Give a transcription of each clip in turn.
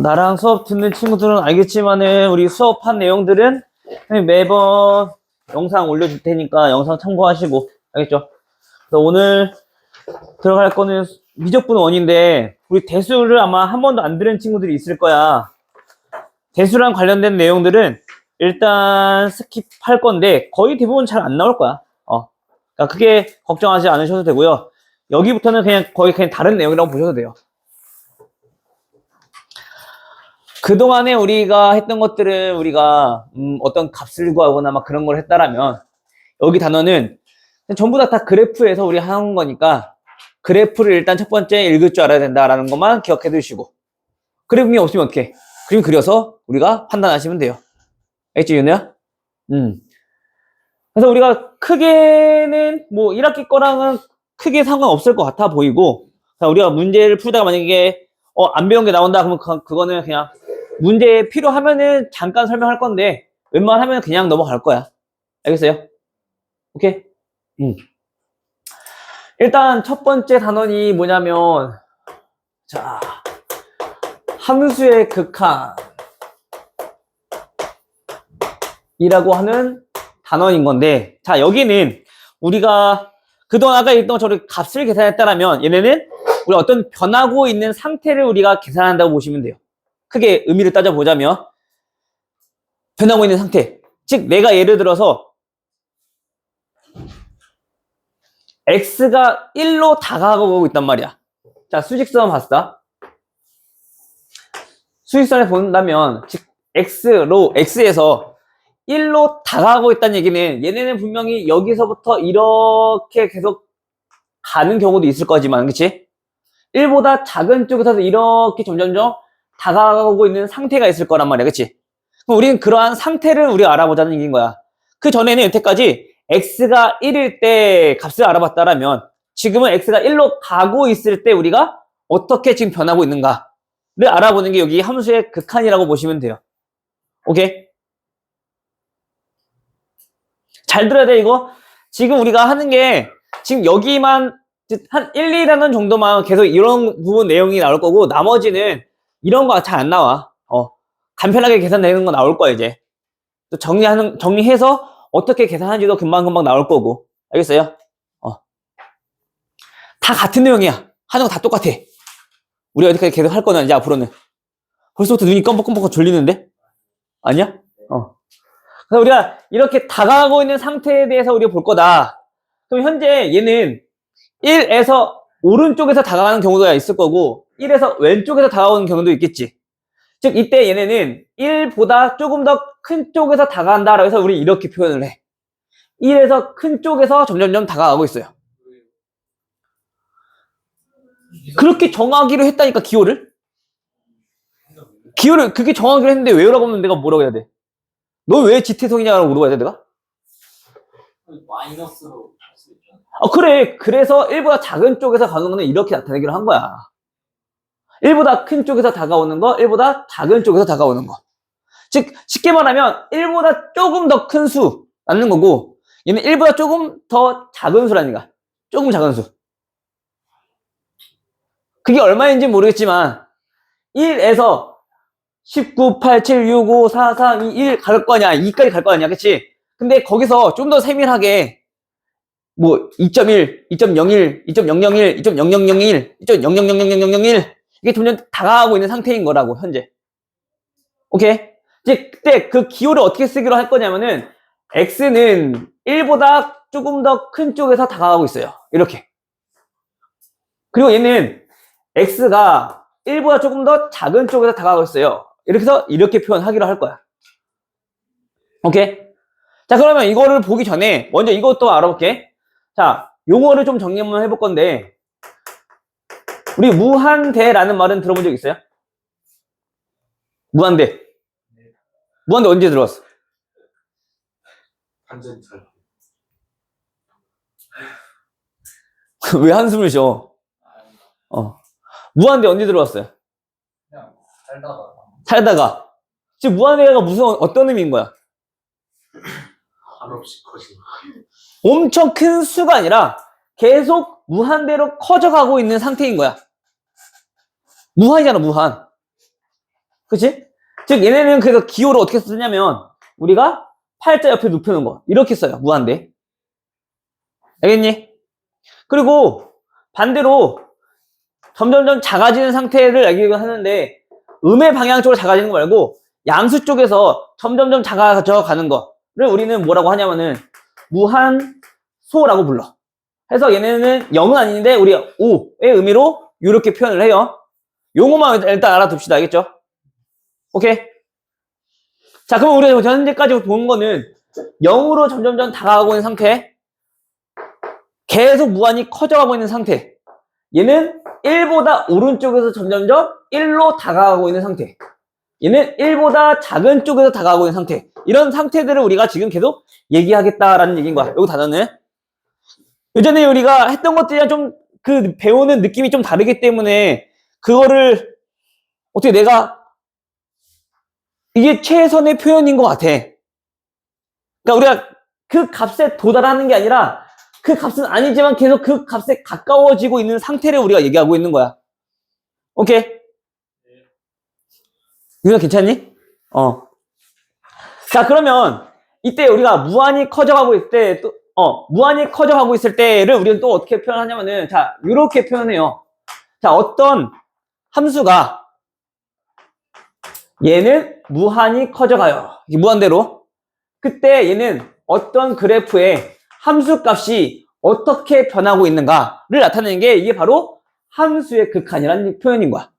나랑 수업 듣는 친구들은 알겠지만은 우리 수업한 내용들은 매번 영상 올려줄 테니까 영상 참고하시고 알겠죠? 그래서 오늘 들어갈 거는 미적분 원인데 우리 대수를 아마 한 번도 안 들은 친구들이 있을 거야. 대수랑 관련된 내용들은 일단 스킵할 건데 거의 대부분 잘 안 나올 거야. 그러니까 크게 걱정하지 않으셔도 되고요. 여기부터는 그냥 거의 그냥 다른 내용이라고 보셔도 돼요. 그동안에 우리가 했던 것들은 우리가 어떤 값을 구하거나 막 그런 걸 했다라면 여기 단어는 전부 다 그래프에서 우리 한 거니까 그래프를 일단 첫 번째 읽을 줄 알아야 된다라는 것만 기억해 두시고 그림이 없으면 어떻게? 그림 그려서 우리가 판단하시면 돼요. 알겠지, 윤우야? 그래서 우리가 크게는 뭐 1학기 거랑은 크게 상관없을 것 같아 보이고 우리가 문제를 풀다가 만약에 안 배운 게 나온다 그러면 그거는 그냥 문제 필요하면은 잠깐 설명할 건데 웬만하면 그냥 넘어갈 거야. 알겠어요? 오케이? 일단 첫 번째 단원이 뭐냐면 자 함수의 극한 이라고 하는 단원인 건데 자 여기는 우리가 그동안 아까 했던 것처럼 값을 계산했다라면 얘네는 우리 어떤 변하고 있는 상태를 우리가 계산한다고 보시면 돼요. 크게 의미를 따져보자면 변하고 있는 상태 즉 내가 예를 들어서 x가 1로 다가가고 있단 말이야. 자 수직선 봤어. 수직선에 본다면 즉 x에서 1로 다가가고 있다는 얘기는 얘네는 분명히 여기서부터 이렇게 계속 가는 경우도 있을 거지만 그치? 1보다 작은 쪽에서 이렇게 점점점 다가가고 있는 상태가 있을 거란 말이야. 그치? 그럼 우리는 그러한 상태를 우리가 알아보자는 얘기인 거야. 그 전에는 여태까지 x가 1일 때 값을 알아봤다라면 지금은 x가 1로 가고 있을 때 우리가 어떻게 지금 변하고 있는가를 알아보는 게 여기 함수의 극한이라고 보시면 돼요. 오케이? 잘 들어야 돼 이거. 지금 우리가 하는 게 지금 여기만 한 1, 2라는 정도만 계속 이런 부분 내용이 나올 거고 나머지는 이런 거 잘 안 나와. 간편하게 계산되는 거 나올 거야 이제. 또 정리해서 어떻게 계산하는지도 금방금방 나올 거고. 알겠어요? 다 같은 내용이야. 하는 거 다 똑같아. 우리가 어디까지 계속 할 거냐 이제 앞으로는. 벌써부터 눈이 껌뻑껌뻑 졸리는데? 아니야? 그래서 우리가 이렇게 다가가고 있는 상태에 대해서 우리가 볼 거다. 그럼 현재 얘는 1에서 오른쪽에서 다가가는 경우가 있을 거고 1에서 왼쪽에서 다가오는 경우도 있겠지. 즉 이때 얘네는 1보다 조금 더 큰 쪽에서 다가간다라고 해서 우리 이렇게 표현을 해. 1에서 큰 쪽에서 점점점 다가가고 있어요. 그렇게 정하기로 했다니까 기호를 그렇게 정하기로 했는데 왜라고 하면 내가 뭐라고 해야 돼? 너 왜 지태성이냐고 물어봐야 돼 내가? 마이너스로 할 수 있잖아. 그래. 그래서 1보다 작은 쪽에서 가는 거는 이렇게 나타내기로 한 거야. 1보다 큰 쪽에서 다가오는 거, 1보다 작은 쪽에서 다가오는 거. 즉 쉽게 말하면 1보다 조금 더 큰 수라는 거고 얘는 1보다 조금 더 작은 수라니까. 조금 작은 수. 그게 얼마인지 모르겠지만 1에서 19, 8, 7, 6, 5, 4, 3, 2, 1 갈 거냐 2까지 갈 거 아니야. 그치? 근데 거기서 좀 더 세밀하게 뭐 2.1, 2.01, 2.001, 2.0001, 2.000001 이게 점점 다가가고 있는 상태인 거라고 현재. 오케이? 이제 그때 그 기호를 어떻게 쓰기로 할 거냐면은 x는 1보다 조금 더 큰 쪽에서 다가가고 있어요. 이렇게. 그리고 얘는 x가 1보다 조금 더 작은 쪽에서 다가가고 있어요. 이렇게 해서 이렇게 표현하기로 할 거야. 오케이? 자, 그러면 이거를 보기 전에 먼저 이것도 알아볼게. 자, 용어를 좀 정리 한번 해볼 건데 우리 무한대라는 말은 들어본 적 있어요? 무한대. 무한대 언제 들어왔어? 완전잘. 왜 한숨을 쉬어? 무한대 언제 들어왔어요? 그냥 살다가. 살다가. 지금 무한대가 어떤 의미인 거야? 한없이 커지는. 엄청 큰 수가 아니라 계속 무한대로 커져가고 있는 상태인 거야. 무한이잖아, 무한. 그치? 즉, 얘네는 그래서 기호를 어떻게 쓰냐면, 우리가 팔자 옆에 눕혀놓은 거. 이렇게 써요, 무한대. 알겠니? 그리고 반대로 점점점 작아지는 상태를 알기로 하는데, 음의 방향 쪽으로 작아지는 거 말고, 양수 쪽에서 점점점 작아져 가는 거를 우리는 뭐라고 하냐면은, 무한소라고 불러. 해서 얘네는 0은 아닌데, 우리 5의 의미로 이렇게 표현을 해요. 용어만 일단 알아둡시다. 알겠죠? 오케이? 자, 그럼 우리가 현재까지 본 거는 0으로 점점점 다가가고 있는 상태. 계속 무한히 커져가고 있는 상태. 얘는 1보다 오른쪽에서 점점점 1로 다가가고 있는 상태. 얘는 1보다 작은 쪽에서 다가가고 있는 상태. 이런 상태들을 우리가 지금 계속 얘기하겠다라는 얘기인 거야. 요 단어는. 예전에 우리가 했던 것들이랑 좀 그 배우는 느낌이 좀 다르기 때문에 그거를 어떻게 내가 이게 최선의 표현인 것 같아. 그러니까 우리가 그 값에 도달하는 게 아니라 그 값은 아니지만 계속 그 값에 가까워지고 있는 상태를 우리가 얘기하고 있는 거야. 오케이? 이거 괜찮니? 자, 그러면 이때 우리가 무한히 커져가고 있을 때, 무한히 커져가고 있을 때를 우리는 또 어떻게 표현하냐면은, 자, 이렇게 표현해요. 자, 어떤 함수가 얘는 무한히 커져가요. 무한대로. 그때 얘는 어떤 그래프의 함수 값이 어떻게 변하고 있는가를 나타내는 게 이게 바로 함수의 극한이라는 표현인 거야.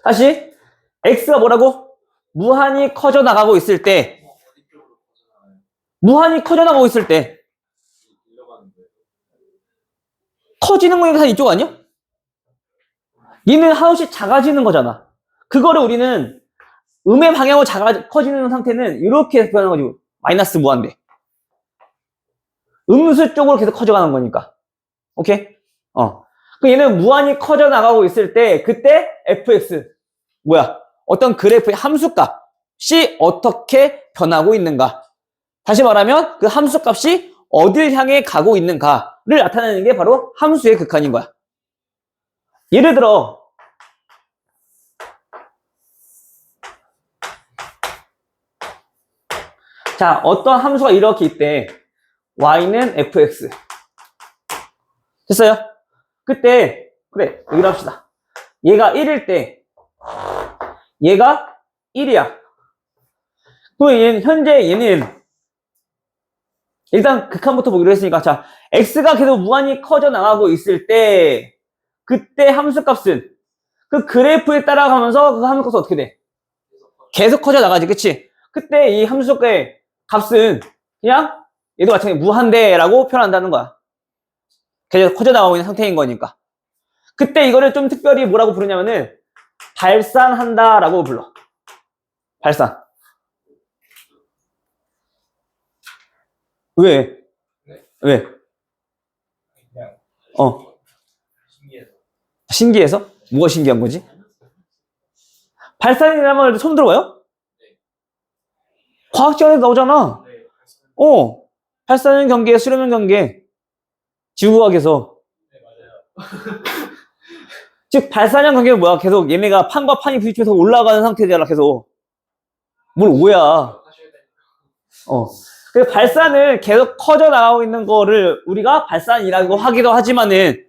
다시 x가 뭐라고? 무한히 커져 나가고 있을 때, 어디 쪽으로 벗어나요? 무한히 커져 나가고 있을 때 밀려가는데. 커지는 거니까 이쪽 아니야? 얘는 한없이 작아지는 거잖아. 그거를 우리는 음의 방향으로 커지는 상태는 이렇게 표현하는 거지. 마이너스 무한대. 음수 쪽으로 계속 커져가는 거니까. 오케이? 그 얘는 무한히 커져 나가고 있을 때 그때 fx 뭐야? 어떤 그래프의 함수값이 어떻게 변하고 있는가? 다시 말하면 그 함수값이 어딜 향해 가고 있는가를 나타내는 게 바로 함수의 극한인 거야. 예를 들어 자, 어떤 함수가 이렇게 있대. y는 fx. 됐어요? 그때 그래, 여기로 합시다. 얘가 1일 때 얘가 1이야. 그럼 얘는 현재 얘는 일단 극한부터 보기로 했으니까 자, x가 계속 무한히 커져 나가고 있을 때 그때 함수값은 그 그래프에 따라가면서 그 함수값은 어떻게 돼? 계속 커져 나가지, 그치? 그때 이 함수의 값은 그냥 얘도 마찬가지 무한대라고 표현한다는 거야. 계속 커져 나가고 있는 상태인 거니까. 그때 이거를 좀 특별히 뭐라고 부르냐면은 발산한다라고 불러. 발산. 왜? 네? 왜? 그냥 신기해서. 신기해서? 뭐가 신기한 거지? 발산이라는 말 처음 들어봐요? 네. 과학 시간에 나오잖아. 네. 발산형 경계, 수렴형 경계. 지구과학에서. 네, 맞아요. 즉 발산형 관계는 뭐야? 계속 얘네가 판과 판이 부딪혀서 올라가는 상태잖아. 계속 뭘 오야. 하셔야 되니까. 그래서 발산을 계속 커져 나가고 있는 거를 우리가 발산이라고 하기도 하지만은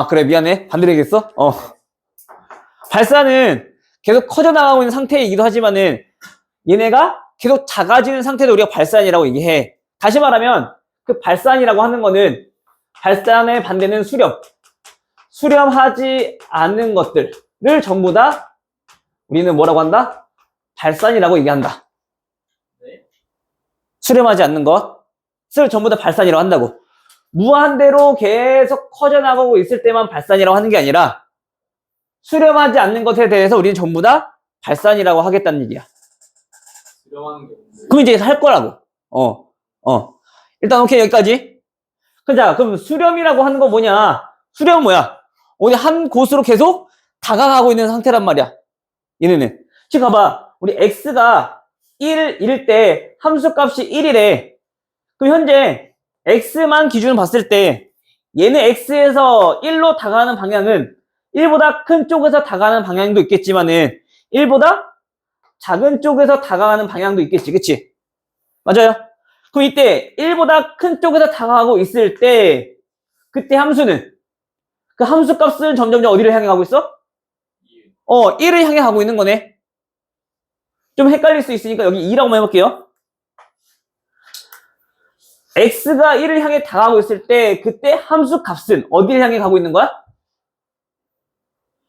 그래 미안해 반대로 얘기했어. 발산은 계속 커져 나가고 있는 상태이기도 하지만은 얘네가 계속 작아지는 상태도 우리가 발산이라고 얘기해. 다시 말하면 그 발산이라고 하는 거는 발산의 반대는 수렴. 수렴하지 않는 것들을 전부 다 우리는 뭐라고 한다? 발산이라고 얘기한다. 네. 수렴하지 않는 것을 전부 다 발산이라고 한다고. 무한대로 계속 커져나가고 있을 때만 발산이라고 하는 게 아니라 수렴하지 않는 것에 대해서 우리는 전부 다 발산이라고 하겠다는 얘기야. 수렴하는 게 뭔데? 그럼 이제 할 거라고. 일단 오케이 여기까지. 자, 그럼 수렴이라고 하는 거 뭐냐? 수렴은 뭐야? 어디 한 곳으로 계속 다가가고 있는 상태란 말이야. 얘네는. 지금 봐봐. 우리 x가 1일 때 함수값이 1이래. 그럼 현재 x만 기준으로 봤을 때 얘는 x에서 1로 다가가는 방향은 1보다 큰 쪽에서 다가가는 방향도 있겠지만은 1보다 작은 쪽에서 다가가는 방향도 있겠지. 그치? 맞아요. 그럼 이때 1보다 큰 쪽에서 다가가고 있을 때 그때 함수는 그 함수 값은 점점 어디를 향해 가고 있어? 1을 향해 가고 있는 거네. 좀 헷갈릴 수 있으니까 여기 2라고만 해볼게요. x가 1을 향해 다가가고 있을 때 그때 함수 값은 어디를 향해 가고 있는 거야?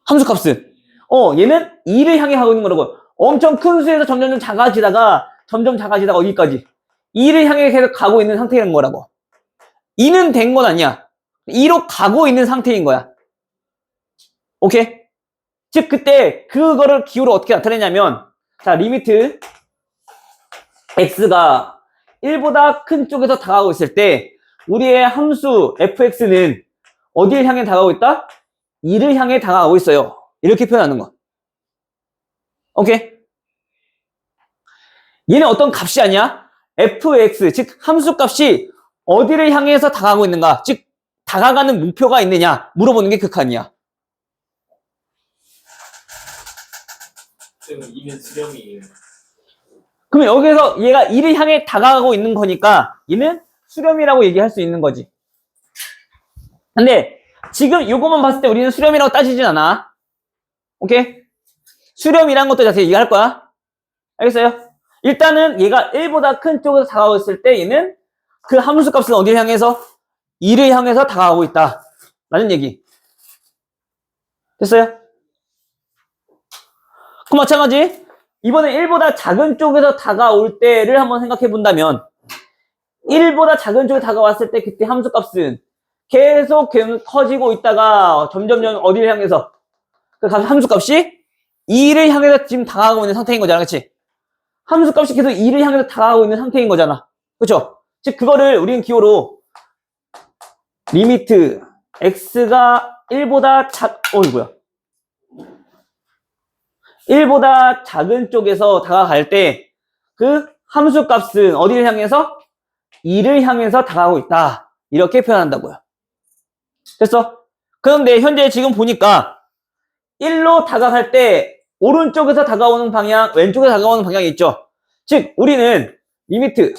함수 값은 얘는 2를 향해 가고 있는 거라고. 엄청 큰 수에서 점점 작아지다가 어디까지? 2를 향해 계속 가고 있는 상태인 거라고. 2는 된 건 아니야. 2로 가고 있는 상태인 거야. 오케이? 즉 그때 그거를 기호로 어떻게 나타내냐면 자 리미트 x가 1보다 큰 쪽에서 다가가고 있을 때 우리의 함수 fx는 어디를 향해 다가가고 있다? 2를 향해 다가가고 있어요. 이렇게 표현하는 거. 오케이? 얘는 어떤 값이 아니야? fx 즉 함수 값이 어디를 향해서 다가가고 있는가? 즉 다가가는 목표가 있느냐 물어보는 게 극한이야. 쌤은 2는 수렴이에요. 그러면 여기서 얘가 2를 향해 다가가고 있는 거니까 얘는 수렴이라고 얘기할 수 있는 거지. 근데 지금 이것만 봤을 때 우리는 수렴이라고 따지진 않아. 오케이? 수렴이란 것도 자세히 얘기할 거야. 알겠어요? 일단은 얘가 1보다 큰 쪽에서 다가가고 있을 때 얘는 그 함수 값은 어디를 향해서? 2를 향해서 다가가고 있다. 라는 얘기. 됐어요? 그럼 마찬가지. 이번에 1보다 작은 쪽에서 다가올 때를 한번 생각해 본다면 1보다 작은 쪽에 다가왔을 때 그때 함수 값은 계속 커지고 있다가 점점 어디를 향해서 그 함수 값이 2를 향해서 지금 다가가고 있는 상태인 거잖아. 그치? 함수 값이 계속 2를 향해서 다가가고 있는 상태인 거잖아. 그쵸? 즉 그거를 우리는 기호로 리미트 x가 1보다 이거야. 1보다 작은 쪽에서 다가갈 때 그 함수 값은 어디를 향해서? 2를 향해서 다가가고 있다. 이렇게 표현한다고요. 됐어? 그런데 현재 지금 보니까 1로 다가갈 때 오른쪽에서 다가오는 방향, 왼쪽에서 다가오는 방향이 있죠. 즉 우리는 리미트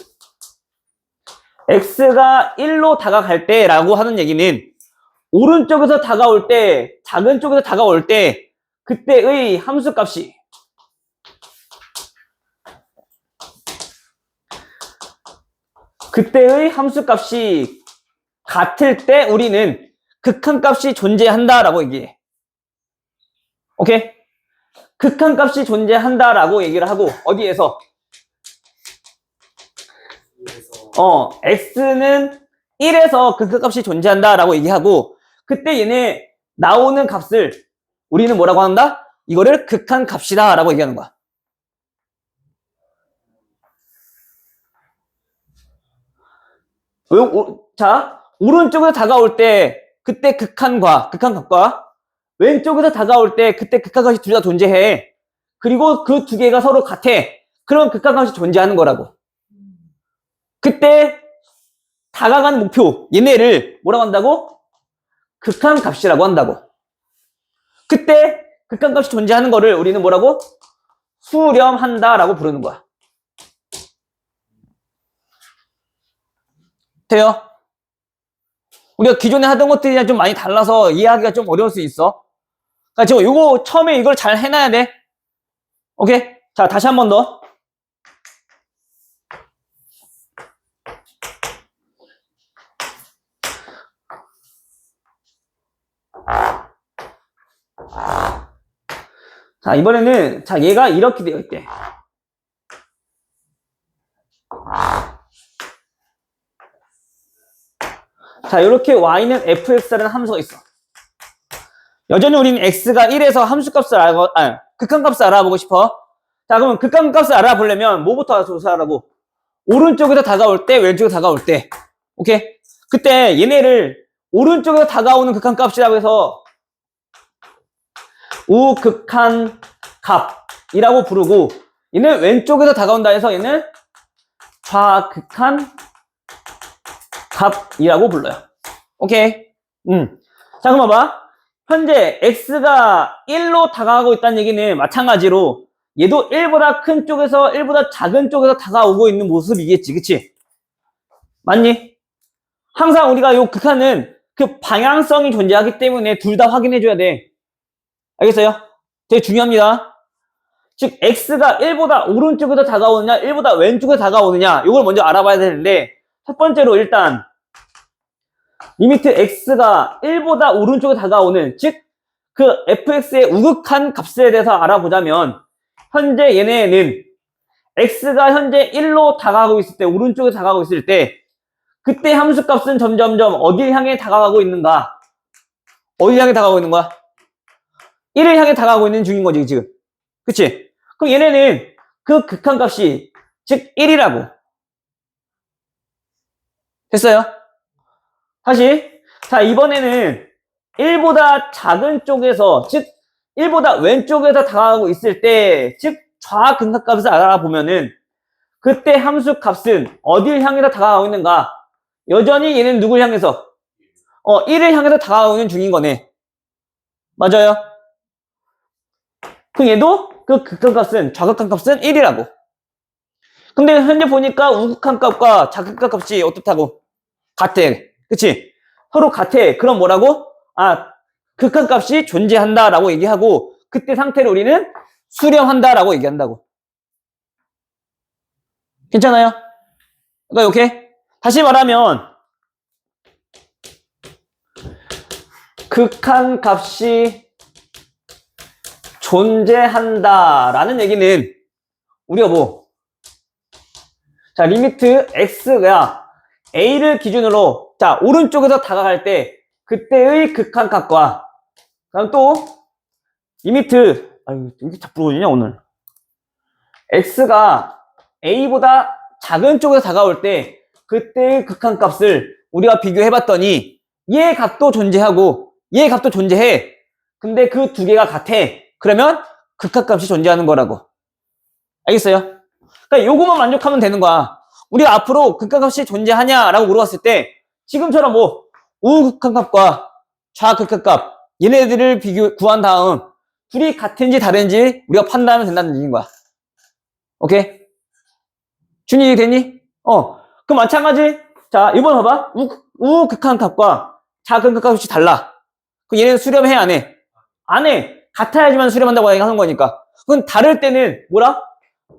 x가 1로 다가갈 때라고 하는 얘기는 오른쪽에서 다가올 때, 작은 쪽에서 다가올 때 그때의 함수 값이 같을 때 우리는 극한값이 존재한다라고 얘기해. 오케이? 극한값이 존재한다라고 얘기를 하고 어디에서? x는 1에서 극한값이 존재한다라고 얘기하고 그때 얘네 나오는 값을 우리는 뭐라고 한다? 이거를 극한값이다라고 얘기하는 거야. 자, 오른쪽에서 다가올 때 그때 극한값과 왼쪽에서 다가올 때 그때 극한값이 둘 다 존재해. 그리고 그 두 개가 서로 같아. 그런 극한값이 존재하는 거라고. 그때 다가가는 목표 얘네를 뭐라고 한다고? 극한값이라고 한다고. 그때 극한값이 존재하는 거를 우리는 뭐라고? 수렴한다라고 부르는 거야. 돼요? 우리가 기존에 하던 것들이랑 좀 많이 달라서 이해하기가 좀 어려울 수 있어. 그러니까 지금 이거 처음에 이걸 잘 해놔야 돼. 오케이? 자, 다시 한 번 더. 자, 이번에는 자, 얘가 이렇게 되어 있대. 자, 이렇게 y는 fx라는 함수가 있어. 여전히 우리는 x가 1에서 함수값을 극한값을 알아보고 싶어. 자, 그러면 극한값을 알아보려면 뭐부터 조사하라고? 오른쪽에서 다가올 때, 왼쪽에서 다가올 때. 오케이? 그때 얘네를 오른쪽에서 다가오는 극한값이라고 해서 우극한값이라고 부르고 얘는 왼쪽에서 다가온다 해서 얘는 좌극한 값이라고 불러요. 오케이. 자, 그럼 봐봐. 현재 x가 1로 다가가고 있다는 얘기는 마찬가지로 얘도 1보다 큰 쪽에서 1보다 작은 쪽에서 다가오고 있는 모습이겠지. 그치? 맞니? 항상 우리가 요 극한은 그 방향성이 존재하기 때문에 둘 다 확인해줘야 돼. 알겠어요? 되게 중요합니다. 즉 x가 1보다 오른쪽에서 다가오느냐 1보다 왼쪽에서 다가오느냐 이걸 먼저 알아봐야 되는데 첫 번째로 일단 리미트 x가 1보다 오른쪽에 다가오는 즉 그 fx의 우극한 값에 대해서 알아보자면 현재 얘네는 x가 현재 1로 다가가고 있을 때 오른쪽에 다가가고 있을 때 그때 함수값은 점점점 어딜 향해 다가가고 있는가? 어딜 향해 다가가고 있는 거야? 1을 향해 다가가고 있는 중인 거지 지금. 그치? 그럼 얘네는 그 극한값이 즉 1이라고. 됐어요? 다시. 자, 이번에는 1보다 작은 쪽에서 즉 1보다 왼쪽에서 다가가고 있을 때 즉 좌극한값을 알아보면은 그때 함수값은 어딜 향해서 다가가고 있는가? 여전히 얘는 누굴 향해서? 1을 향해서 다가가고 있는 중인 거네. 맞아요? 그럼 얘도 그 극한값은 좌극한값은 1이라고. 근데 현재 보니까 우극한값과 좌극한값이 어떻다고? 같아. 그치? 서로 같아. 그럼 뭐라고? 극한값이 존재한다라고 얘기하고 그때 상태를 우리는 수렴한다라고 얘기한다고. 괜찮아요? 그러니까 오케이? 다시 말하면 극한값이 존재한다라는 얘기는 우리가 자, 리미트 x가 a를 기준으로 자, 오른쪽에서 다가갈 때 그때의 극한값과 그다음 또 리미트 아유, 이게 자꾸 부러지냐 오늘 x가 a보다 작은 쪽에서 다가올 때 그때의 극한값을 우리가 비교해봤더니 얘 값도 존재하고 얘 값도 존재해. 근데 그 두 개가 같아. 그러면 극한값이 존재하는 거라고. 알겠어요? 그러니까 요거만 만족하면 되는 거야. 우리가 앞으로 극한값이 존재하냐라고 물어봤을 때 지금처럼 우극한값과 좌극한값 얘네들을 구한 다음 둘이 같은지 다른지 우리가 판단하면 된다는 얘기인 거야. 오케이? 준이 됐니? 그럼 마찬가지. 자, 이번 봐봐. 우극한값과 좌극한값이 달라. 그럼 얘네는 수렴해, 안 해? 안 해. 같아야지만 수렴한다고 하는 거니까. 그건 다를 때는 뭐라?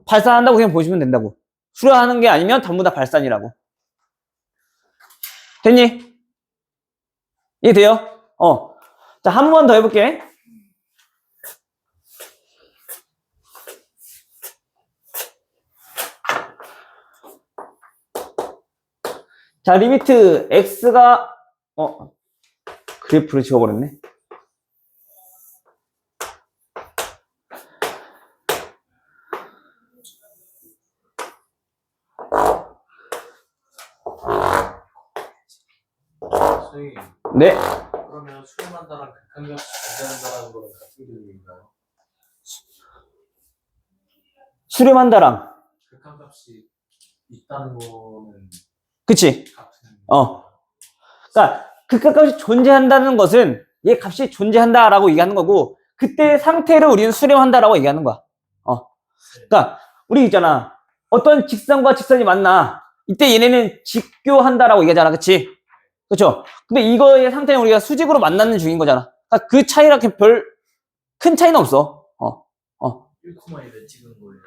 발산한다고 그냥 보시면 된다고. 수렴하는 게 아니면 전부 다 발산이라고. 됐니? 이해돼요? 자, 한 번 더 해볼게. 자, 리미트 x가 그래프를 지워버렸네. 선생님, 네. 그러면 수렴한다랑 극한값이 존재한다라는 거는 같은 개념인가요? 수렴한다랑. 극한값이 있다는 거는 그치? 같은. 그러니까 극한값이 존재한다는 것은 얘 값이 존재한다라고 얘기하는 거고 그때 상태를 우리는 수렴한다라고 얘기하는 거야. 그러니까 우리 있잖아. 어떤 직선과 직선이 만나. 이때 얘네는 직교한다라고 얘기하잖아. 그치? 그쵸? 근데 이거의 상태는 우리가 수직으로 만나는 중인 거잖아. 그러니까 그 차이랑 별 큰 차이는 없어. 1,1을 찍은 거예요.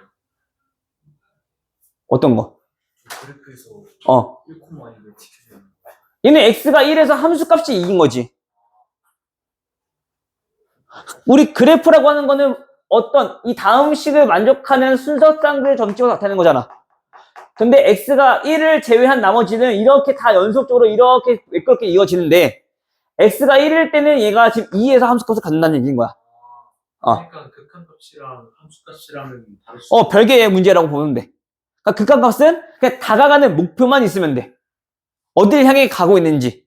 어떤 거? 그래프에서 1,1을 찍히는 거예요. 얘는 x가 1에서 함수값이 2인 거지. 우리 그래프라고 하는 거는 어떤 이 다음 식을 만족하는 순서쌍들의 점집을 나타내는 거잖아. 근데 x가 1을 제외한 나머지는 이렇게 다 연속적으로 이렇게 매끄럽게 이어지는데 x가 1일 때는 얘가 지금 2에서 함수값을 갖는다는 얘기인 거야. 그러니까 극한값이랑 함수값이랑은 다를 수 별개의 문제라고 보면 돼. 그러니까 극한값은 그냥 다가가는 목표만 있으면 돼. 어딜 향해 가고 있는지.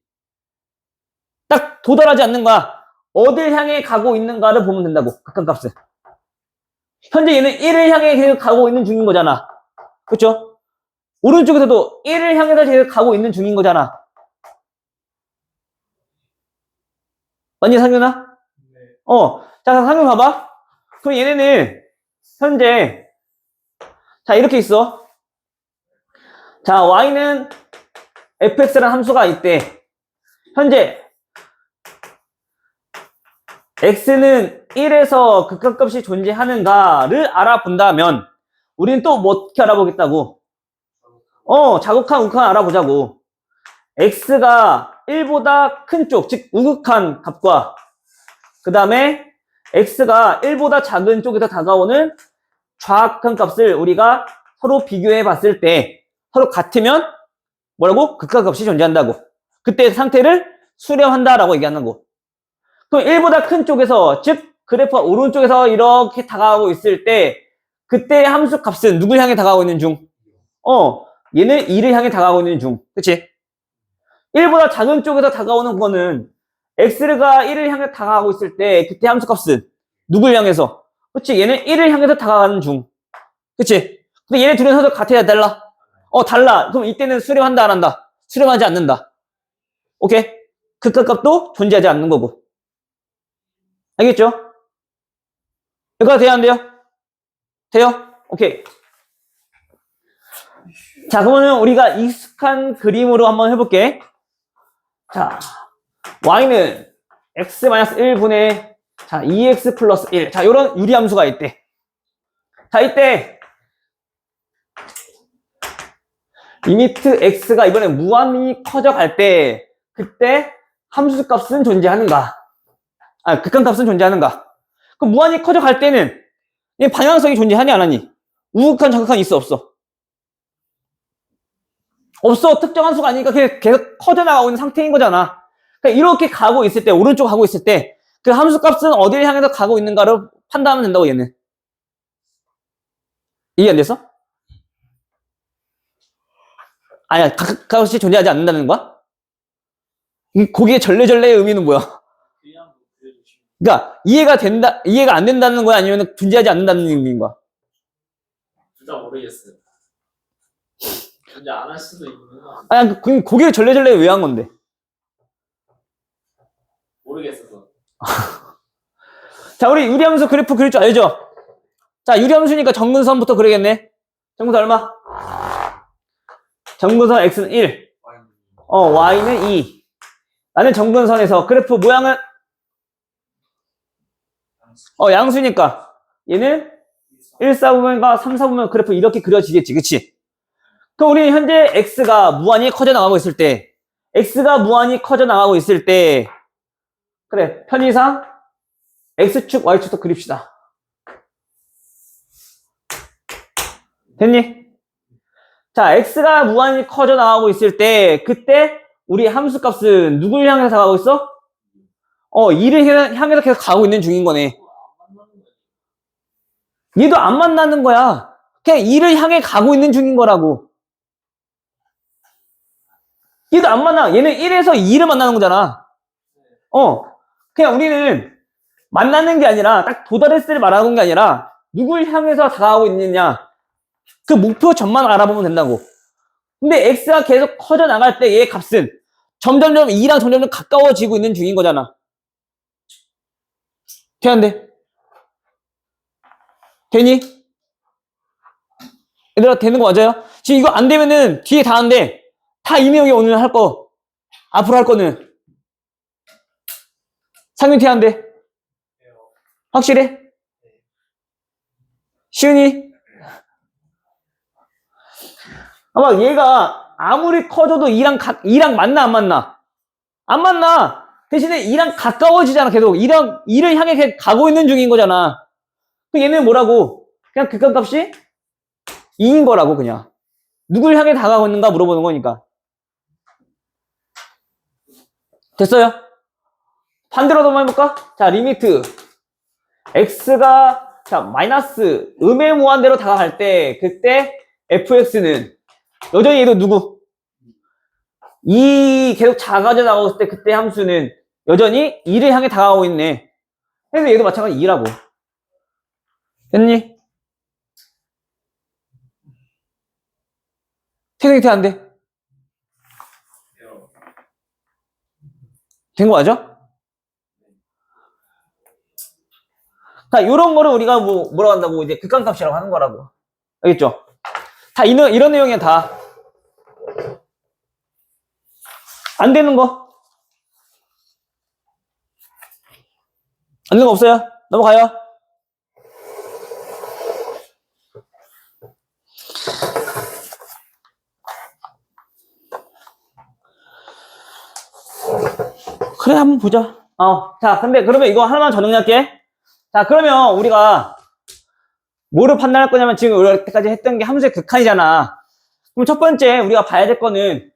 딱 도달하지 않는 거야. 어딜 향해 가고 있는가를 보면 된다고. 극한값은. 현재 얘는 1을 향해 계속 가고 있는 중인 거잖아. 그쵸? 오른쪽에서도 1을 향해서 계속 가고 있는 중인 거잖아. 맞니, 상윤아? 네. 자, 상윤 봐봐. 그럼 얘네는 현재, 자, 이렇게 있어. 자, y는 fx라는 함수가 있대. 현재 x는 1에서 극한값이 존재하는가를 알아본다면 우리는 또 뭐 어떻게 알아보겠다고? 자극한, 우극한 알아보자고. x가 1보다 큰 쪽, 즉 우극한 값과 그 다음에 x가 1보다 작은 쪽에서 다가오는 좌악한 값을 우리가 서로 비교해 봤을 때 서로 같으면 뭐라고? 극한값이 존재한다고. 그때 상태를 수렴한다라고 얘기하는 거. 그럼 1보다 큰 쪽에서, 즉 그래프가 오른쪽에서 이렇게 다가가고 있을 때 그때 함수 값은 누굴 향해 다가가고 있는 중? 얘는 2를 향해 다가가고 있는 중. 그치? 1보다 작은 쪽에서 다가오는 거는 x가 1을 향해 다가가고 있을 때 그때 함수 값은 누굴 향해서? 그치? 얘는 1을 향해서 다가가는 중. 그치? 근데 얘네 둘은 서로 같아야 달라? 달라. 그럼 이때는 수렴한다, 안 한다? 수렴하지 않는다. 오케이? 극한값도 존재하지 않는 거고. 알겠죠? 여기가 돼야 안 돼요? 돼요? 오케이. 자, 그러면 우리가 익숙한 그림으로 한번 해볼게. 자, y는 x-1분의 자, 2x 플러스 1. 자, 요런 유리함수가 있대. 자, 이때 리미트 x가 이번에 무한히 커져갈 때 그때 함수값은 존재하는가? 극한값은 존재하는가? 그럼 무한히 커져갈 때는 얘 방향성이 존재하니 안 하니? 우극한, 좌극한 있어, 없어? 없어. 특정한 수가 아니니까 그냥 계속 커져나가고 있는 상태인 거잖아. 그러니까 이렇게 가고 있을 때, 오른쪽 가고 있을 때 그 함수값은 어디를 향해서 가고 있는가를 판단하면 된다고, 얘는. 이해 안 됐어? 아니야, 각각값이 존재하지 않는다는 거야? 거기에 전례전례의 의미는 뭐야? 그냥 그려주시면 그러니까 이해가 안 된다는 거야? 아니면 존재하지 않는다는 의미인 거야? 둘 다 모르겠어요. 이제 안 할 수도 있는 거 아니에요? 아니, 그럼 거기에 전례전례 왜 한 건데? 모르겠어서. 자, 우리 유리함수 그래프 그릴 줄 알죠? 자, 유리함수니까 정근선부터 그리겠네. 정근선 얼마? 정근선 x는 1, y는 2. 나는 정근선에서 그래프 모양은 양수니까 얘는 1, 4분면과 3, 4분면 그래프 이렇게 그려지겠지, 그치? 그럼 우리 현재 x가 무한히 커져 나가고 있을 때 그래, 편의상 x축, y축도 그립시다. 됐니? 자, x가 무한히 커져 나가고 있을 때 그때 우리 함수 값은 누굴 향해서 가고 있어? 2를 향해서 계속 가고 있는 중인 거네. 얘도 안 만나는 거야. 그냥 2를 향해 가고 있는 중인 거라고. 얘도 안 만나. 얘는 1에서 2를 만나는 거잖아. 그냥 우리는 만나는 게 아니라 딱 도달했을 때 말하는 게 아니라 누굴 향해서 다가가고 있느냐. 그 목표 점만 알아보면 된다고. 근데 x가 계속 커져 나갈 때 얘의 값은 점점점 2랑 점점점 가까워지고 있는 중인 거잖아. 돼, 안 돼? 되니? 얘들아, 되는 거 맞아요? 지금 이거 안 되면은 뒤에 다 안 돼. 다 이 내용이 오늘 할 거. 앞으로 할 거는. 상윤 돼, 안 돼? 확실해? 쉬우니? 아마 얘가 아무리 커져도 2랑 만나, 안 만나? 안 만나. 대신에 2랑 가까워지잖아, 계속. 2를 향해 계속 가고 있는 중인 거잖아. 그럼 얘는 뭐라고? 그냥 극한값이 2인 거라고, 그냥. 누굴 향해 다가가고 있는가 물어보는 거니까. 됐어요? 반대로 한번 해볼까? 자, 리미트. x가, 자, 마이너스 음의 무한대로 다가갈 때, 그때 fx는 여전히 얘도 누구? 2 계속 작아져 나갔을 때 그때 함수는 여전히 2를 향해 다가가고 있네. 그래서 얘도 마찬가지 2라고. 됐니? 돼, 안 돼? 에러. 된 거 맞아? 자, 요런 거를 우리가 뭐라고 한다고 이제 극한값이라고 하는 거라고. 알겠죠? 다 이런 내용이야, 다. 안 되는 거. 안 되는 거 없어요? 넘어가요. 그래, 한번 보자. 자, 근데 그러면 이거 하나만 더 정리할게. 자, 그러면 우리가 뭐를 판단할 거냐면 지금 우리가 여태까지 했던 게 함수의 극한이잖아. 그럼 첫 번째 우리가 봐야 될 거는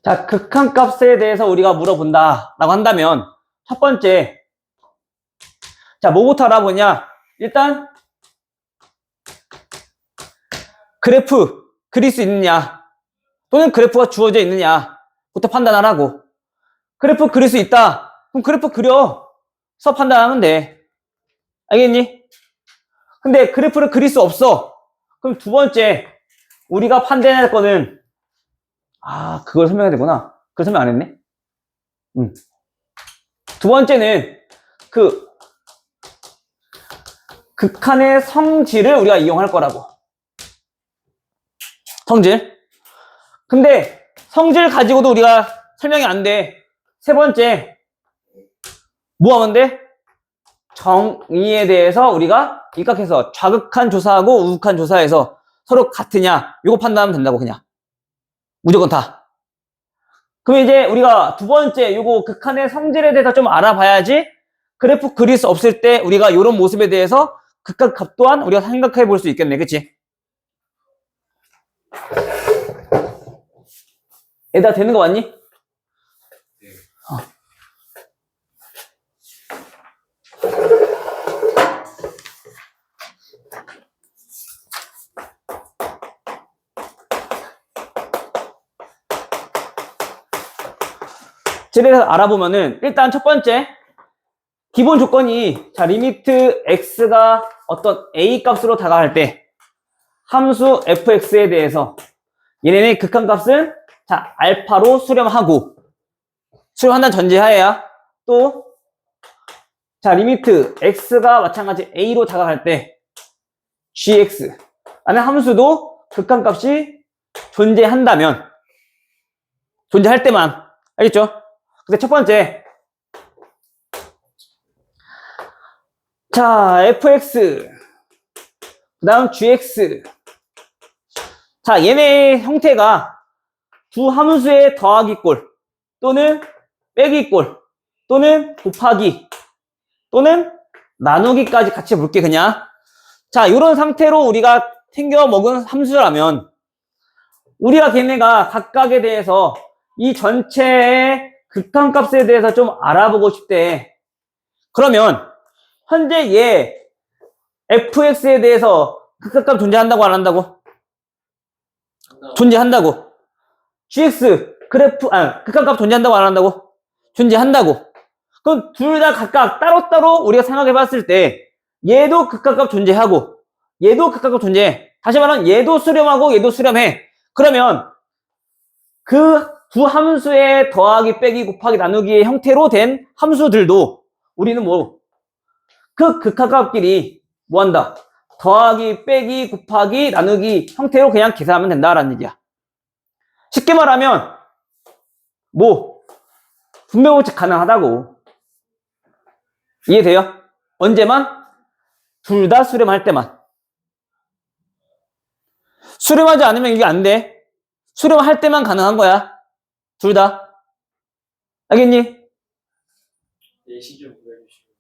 자, 극한값에 대해서 우리가 물어본다 라고 한다면 첫 번째 자, 뭐부터 알아보냐. 일단 그래프 그릴 수 있느냐 또는 그래프가 주어져 있느냐부터 판단하라고. 그래프 그릴 수 있다. 그럼 그래프 그려서 판단하면 돼. 알겠니? 근데 그래프를 그릴 수 없어. 그럼 두 번째 우리가 판단할 거는 그걸 설명해야 되구나. 그걸 설명 안 했네. 두 번째는 그 극한의 성질을 우리가 이용할 거라고. 성질. 근데 성질 가지고도 우리가 설명이 안 돼. 세 번째 뭐 하면 돼? 정의에 대해서 우리가 입각해서 좌극한 조사하고 우극한 조사해서 서로 같으냐 이거 판단하면 된다고. 그냥 무조건 다. 그럼 이제 우리가 두 번째 요거 극한의 성질에 대해서 좀 알아봐야지 그래프 그릴 수 없을 때 우리가 이런 모습에 대해서 극한값 또한 우리가 생각해 볼 수 있겠네. 그치? 얘들아 되는 거 맞니? 네. 집에서 알아보면은 일단 첫 번째 기본 조건이 자 리미트 x가 어떤 a 값으로 다가갈 때 함수 fx에 대해서 얘네의 극한값은 자 알파로 수렴하고 수렴한다는 전제하에야 또 자 리미트 x가 마찬가지 a로 다가갈 때 gx 라는 함수도 극한값이 존재한다면 존재할 때만. 알겠죠? 근데 첫 번째 자 fx 그 다음 gx 자 얘네 형태가 두 함수의 더하기꼴 또는 빼기꼴 또는 곱하기 또는 나누기까지 같이 볼게. 그냥 자 이런 상태로 우리가 챙겨 먹은 함수라면 우리가 걔네가 각각에 대해서 이 전체의 극한값에 대해서 좀 알아보고 싶대. 그러면 현재 얘 fx에 대해서 극한값 존재한다고 안 한다고? 존재한다고. gx 그래프 극한값 존재한다고 안 한다고? 존재한다고. 그럼 둘 다 각각 따로따로 우리가 생각해 봤을 때 얘도 극한값 존재하고 얘도 극한값 존재해. 다시 말하면 얘도 수렴하고 얘도 수렴해. 그러면 그 두 함수의 더하기 빼기 곱하기 나누기의 형태로 된 함수들도 우리는 그 극한값끼리 뭐한다? 더하기 빼기 곱하기 나누기 형태로 그냥 계산하면 된다라는 얘기야. 쉽게 말하면 분배법칙 가능하다고. 이해돼요? 언제만? 둘 다 수렴할 때만. 수렴하지 않으면 이게 안 돼. 수렴할 때만 가능한 거야. 둘 다. 알겠니? 예시 좀 보여주시고.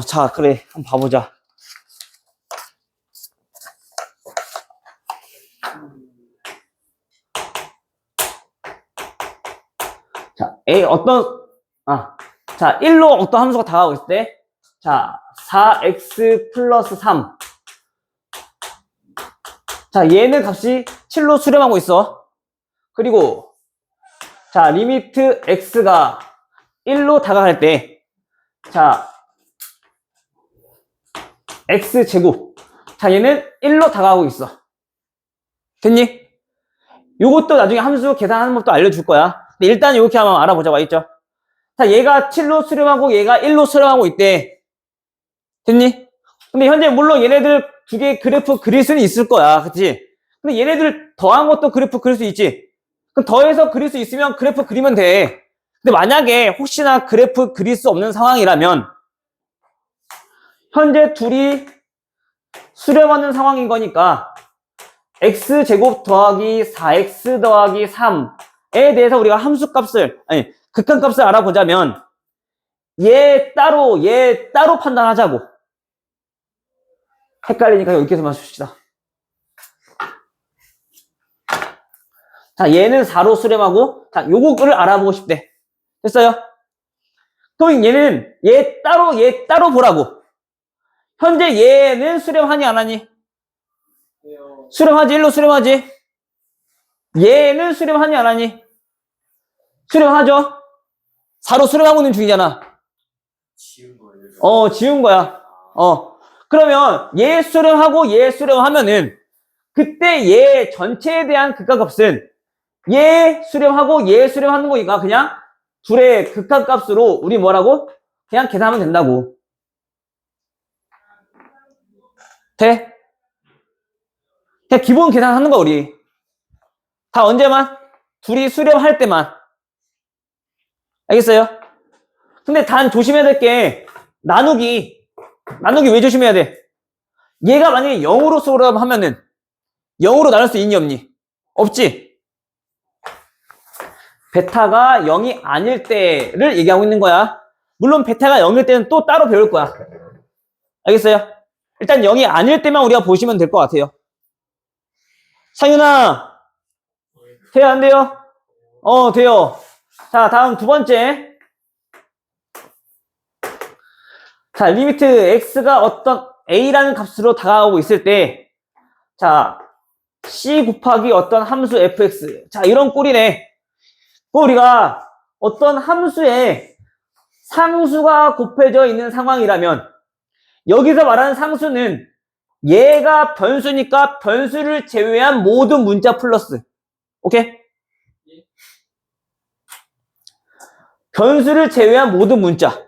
자, 그래. 한번 봐보자. 자, 자, 1로 어떤 함수가 다가오고 있을 때, 자, 4x 플러스 3. 자, 얘는 값이 7로 수렴하고 있어. 그리고 자, 리미트 x가 1로 다가갈 때 자, x제곱. 자, 얘는 1로 다가가고 있어. 됐니? 요것도 나중에 함수 계산하는 법도 알려줄 거야. 근데 일단 이렇게 한번 알아보자고 했죠. 자, 얘가 7로 수렴하고 얘가 1로 수렴하고 있대. 됐니? 근데 현재 물론 얘네들 두 개 그래프 그릴 수는 있을 거야. 그치? 근데 얘네들 더한 것도 그래프 그릴 수 있지. 그럼 더해서 그릴 수 있으면 그래프 그리면 돼. 근데 만약에 혹시나 그래프 그릴 수 없는 상황이라면 현재 둘이 수렴하는 상황인 거니까 x제곱 더하기 4x 더하기 3에 대해서 우리가 함수값을 아니 극한값을 알아보자면 얘 따로 판단하자고. 헷갈리니까 여기서만 씁시다. 자, 얘는 4로 수렴하고 자, 요거를 알아보고 싶대. 됐어요? 그럼 얘는 얘 따로 보라고. 현재 얘는 수렴하니 안 하니? 수렴하지. 1로 수렴하지. 얘는 수렴하니 안 하니? 수렴하죠. 4로 수렴하고 있는 중이잖아. 지운 거예요. 지운 거야. 그러면 얘 수렴하고 얘 수렴하면은 그때 얘 전체에 대한 극한값은 얘 수렴하고 얘 수렴하는 거니까 그냥 둘의 극한값으로 우리 뭐라고? 그냥 계산하면 된다고. 돼? 그냥 기본 계산하는 거야 우리. 다 언제만? 둘이 수렴할 때만. 알겠어요? 근데 단 조심해야 될 게 나누기 왜 조심해야 돼? 얘가 만약에 0으로 수렴하면은 0으로 나눌 수 있니 없니? 없지. 베타가 0이 아닐 때를 얘기하고 있는 거야. 물론 베타가 0일 때는 또 따로 배울 거야. 알겠어요? 일단 0이 아닐 때만 우리가 보시면 될 것 같아요. 상윤아, 돼요 안 돼요? 돼요. 자, 다음 두 번째. 자, 리미트 x가 어떤 a라는 값으로 다가가고 있을 때 자, c 곱하기 어떤 함수 fx. 자, 이런 꼴이네. 우리가 어떤 함수에 상수가 곱해져 있는 상황이라면 여기서 말하는 상수는 얘가 변수니까 변수를 제외한 모든 문자 플러스. 오케이? 변수를 제외한 모든 문자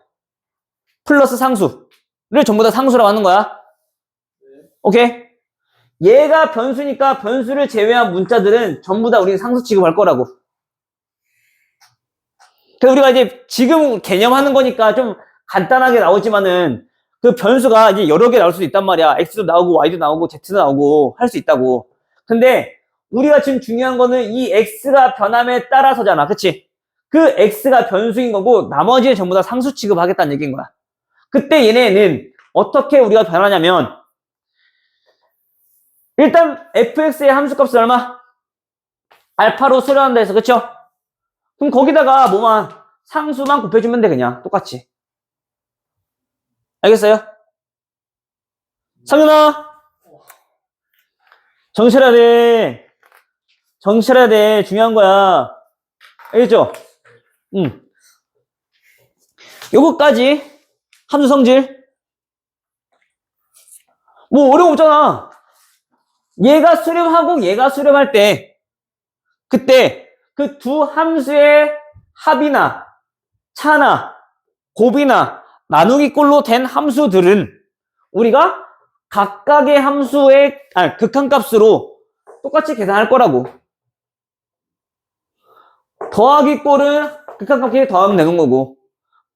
플러스 상수를 전부 다 상수라고 하는 거야. 오케이? 얘가 변수니까 변수를 제외한 문자들은 전부 다 우리는 상수 취급할 거라고. 그래서 우리가 이제 지금 개념하는 거니까 좀 간단하게 나오지만은 그 변수가 이제 여러 개 나올 수도 있단 말이야. X도 나오고 Y도 나오고 Z도 나오고 할 수 있다고. 근데 우리가 지금 중요한 거는 이 X가 변함에 따라서잖아. 그치? 그 X가 변수인 거고 나머지는 전부 다 상수 취급하겠다는 얘기인 거야. 그때 얘네는 어떻게 우리가 변하냐면 일단 fx의 함수값은 얼마? 알파로 수렴한다 해서 그쵸? 그럼 거기다가 뭐만 상수만 곱해주면 돼 그냥 똑같이. 알겠어요? 상윤아 정신 차려야 돼. 정신 차려야 돼. 중요한 거야. 알겠죠? 요거까지 함수 성질 뭐 어려움 없잖아. 얘가 수렴하고 얘가 수렴할 때 그때 그 두 함수의 합이나 차나 곱이나 나누기 꼴로 된 함수들은 우리가 각각의 함수의 극한값으로 똑같이 계산할 거라고. 더하기 꼴은 극한값이 더하면 되는 거고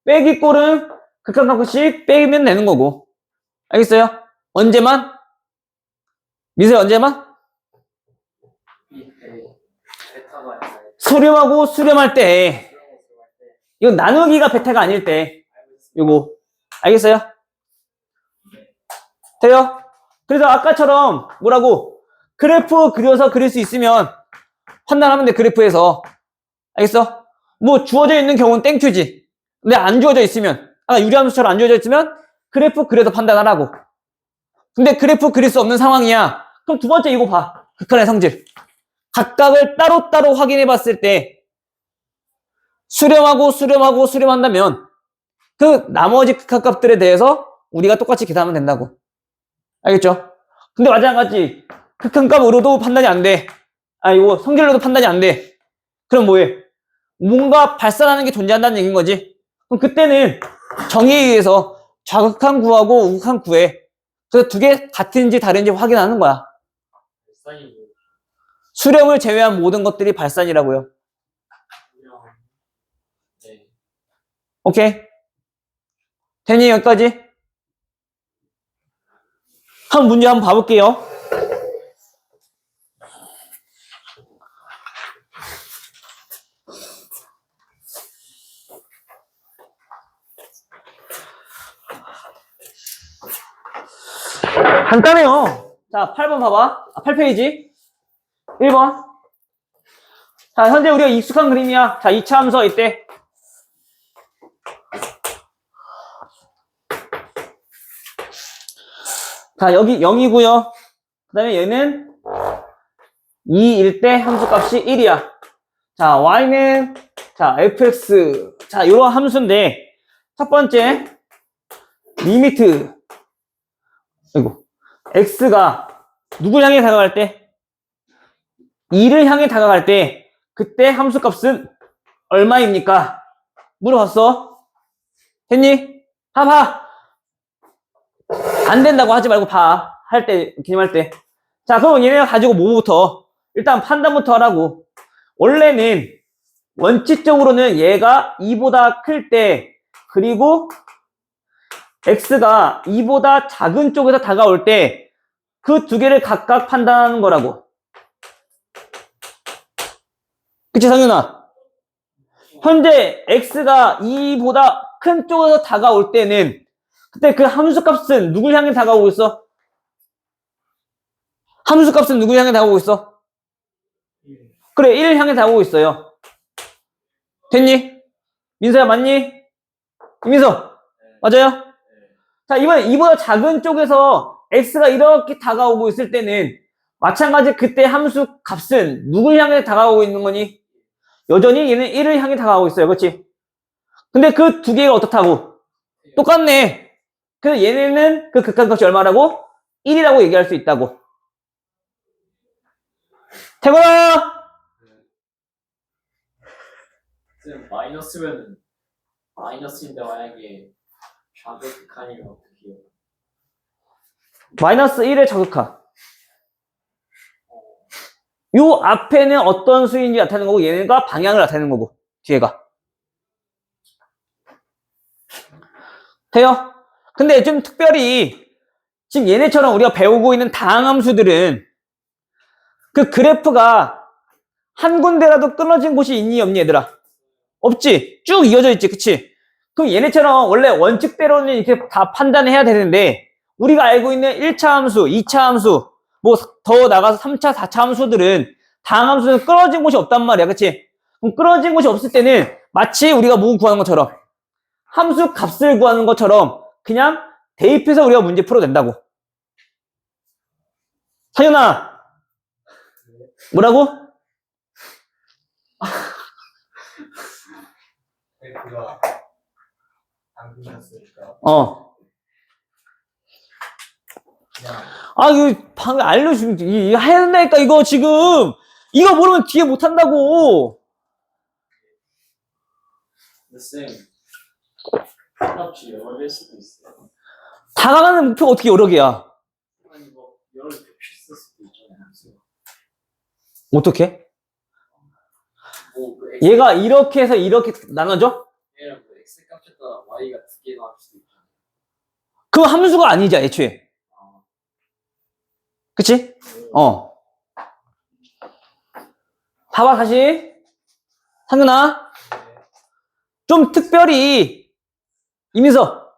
빼기 꼴은 극한값이 빼면 되는 거고. 알겠어요? 언제만? 미세 언제만? 수렴하고 수렴할 때. 이건 나누기가 베타가 아닐 때. 요거. 알겠어요? 돼요? 그래서 아까처럼 뭐라고? 그래프 그려서 그릴 수 있으면 판단하면 돼, 그래프에서. 알겠어? 뭐 주어져 있는 경우는 땡큐지. 근데 안 주어져 있으면, 유리함수처럼 안 주어져 있으면 그래프 그려서 판단하라고. 근데 그래프 그릴 수 없는 상황이야. 그럼 두 번째 이거 봐. 극한의 성질. 각각을 따로따로 확인해 봤을 때 수렴한다면 그 나머지 극한값들에 대해서 우리가 똑같이 계산하면 된다고. 알겠죠? 근데 마찬가지 극한값으로도 판단이 안 돼. 이거 성질로도 판단이 안 돼. 그럼 뭐해? 뭔가 발산하는 게 존재한다는 얘기인 거지. 그럼 그때는 정의에 의해서 좌극한 구하고 우극한 구해. 그래서 두 개 같은지 다른지 확인하는 거야. 발산이 수렴을 제외한 모든 것들이 발산이라고요. 그냥 네. 오케이? 됐니? 여기까지? 한 문제 한번 봐볼게요. 간단해요. 자, 8번 봐봐. 8페이지. 1번. 자, 현재 우리가 익숙한 그림이야. 자, 2차 함수가 있대. 자, 여기 0이고요. 그 다음에 얘는 2일 때 함수값이 1이야. 자, y는 자, fx. 자, 요런 함수인데 첫 번째 리미트. 아이고. x가 누굴 향해 다가갈 때? 2를 향해 다가갈 때 그때 함수값은 얼마입니까? 물어봤어. 했니? 봐봐. 안 된다고 하지 말고 봐. 할 때, 기념할 때. 자, 그럼 얘네가 가지고 뭐부터? 일단 판단부터 하라고. 원래는 원칙적으로는 얘가 2보다 클 때, 그리고 x가 2보다 작은 쪽에서 다가올 때 그 두 개를 각각 판단하는 거라고. 그치, 상윤아? 현재 x가 2보다 큰 쪽에서 다가올 때는 그때 그 함수값은 누굴 향해 다가오고 있어? 함수값은 누굴 향해 다가오고 있어? 그래, 1을 향해 다가오고 있어요. 됐니? 민서야, 맞니? 민서, 맞아요? 자, 이번에 2보다 작은 쪽에서 x가 이렇게 다가오고 있을 때는 마찬가지 그때 함수 값은 누굴 향해 다가오고 있는 거니? 여전히 얘는 1을 향해 다가오고 있어요. 그렇지? 근데 그 두 개가 어떻다고? 똑같네. 그래서 얘네는 그 극한값이 얼마라고? 1이라고 얘기할 수 있다고. 태권아! 쌤 마이너스면은 마이너스인데 만약에 좌극한이면 어떻게 해요? 마이너스 1의 저극화. 요 앞에는 어떤 수인지 나타내는 거고 얘네가 방향을 나타내는 거고 뒤에가. 돼요? 근데 좀 특별히 지금 얘네처럼 우리가 배우고 있는 다항함수들은 그 그래프가 한 군데라도 끊어진 곳이 있니 없니 얘들아? 없지. 쭉 이어져 있지. 그치? 그럼 얘네처럼 원래 원칙대로는 이렇게 다 판단해야 되는데 우리가 알고 있는 1차 함수, 2차 함수 뭐 더 나가서 3차, 4차 함수들은 다항함수는 끊어진 곳이 없단 말이야. 그치? 그럼 끊어진 곳이 없을 때는 마치 우리가 뭐 구하는 것처럼 함수 값을 구하는 것처럼 그냥 대입해서 우리가 문제 풀어낸다고. 상현아, 뭐라고? 그거 안 끝났으니까 그냥 이거 방금 알려주면 이거 해야 된다니까 이거 지금 이거 모르면 뒤에 못한다고. 근데 쌤 합치 여러 개 수도 있어요. 다가가는 목표가 어떻게 여러 개야? 아니 뭐 여러 개 필수 수도 있잖아요. 쌤. 어떻게? 뭐그 얘가 이렇게 해서 이렇게 나눠져? X랑 그 X 값에다 Y가 두 개 나올 수도 있잖아요. 그 함수가 아니지 애초에. 아, 그치? 봐봐 다시. 상근아, 좀 특별히 이민서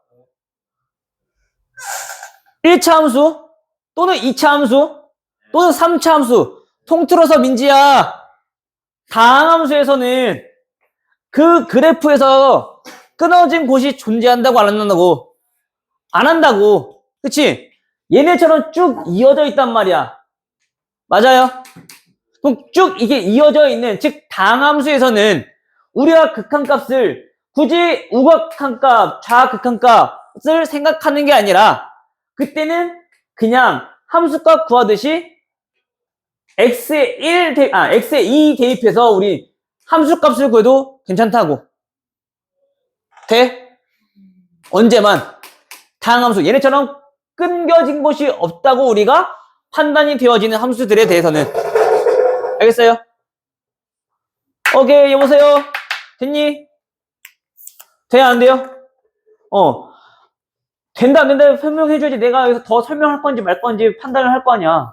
1차 함수 또는 2차 함수 또는 3차 함수 통틀어서 민지야 다항함수에서는 그 그래프에서 끊어진 곳이 존재한다고 안 한다고? 안 한다고. 그치? 얘네처럼 쭉 이어져 있단 말이야. 맞아요. 그럼 쭉 이게 이어져 있는, 즉 다항함수에서는 우리가 극한값을 굳이 우극한값, 좌극한값을 생각하는 게 아니라 그때는 그냥 함수값 구하듯이 x에 2 대입해서 우리 함수값을 구해도 괜찮다고. 돼? 언제만 다항함수 얘네처럼 끊겨진 곳이 없다고 우리가 판단이 되어지는 함수들에 대해서는. 알겠어요? 오케이, 여보세요? 됐니? 돼, 안 돼요? 된다, 안 된다 설명해줘야지. 내가 여기서 더 설명할 건지 말 건지 판단을 할 거 아니야.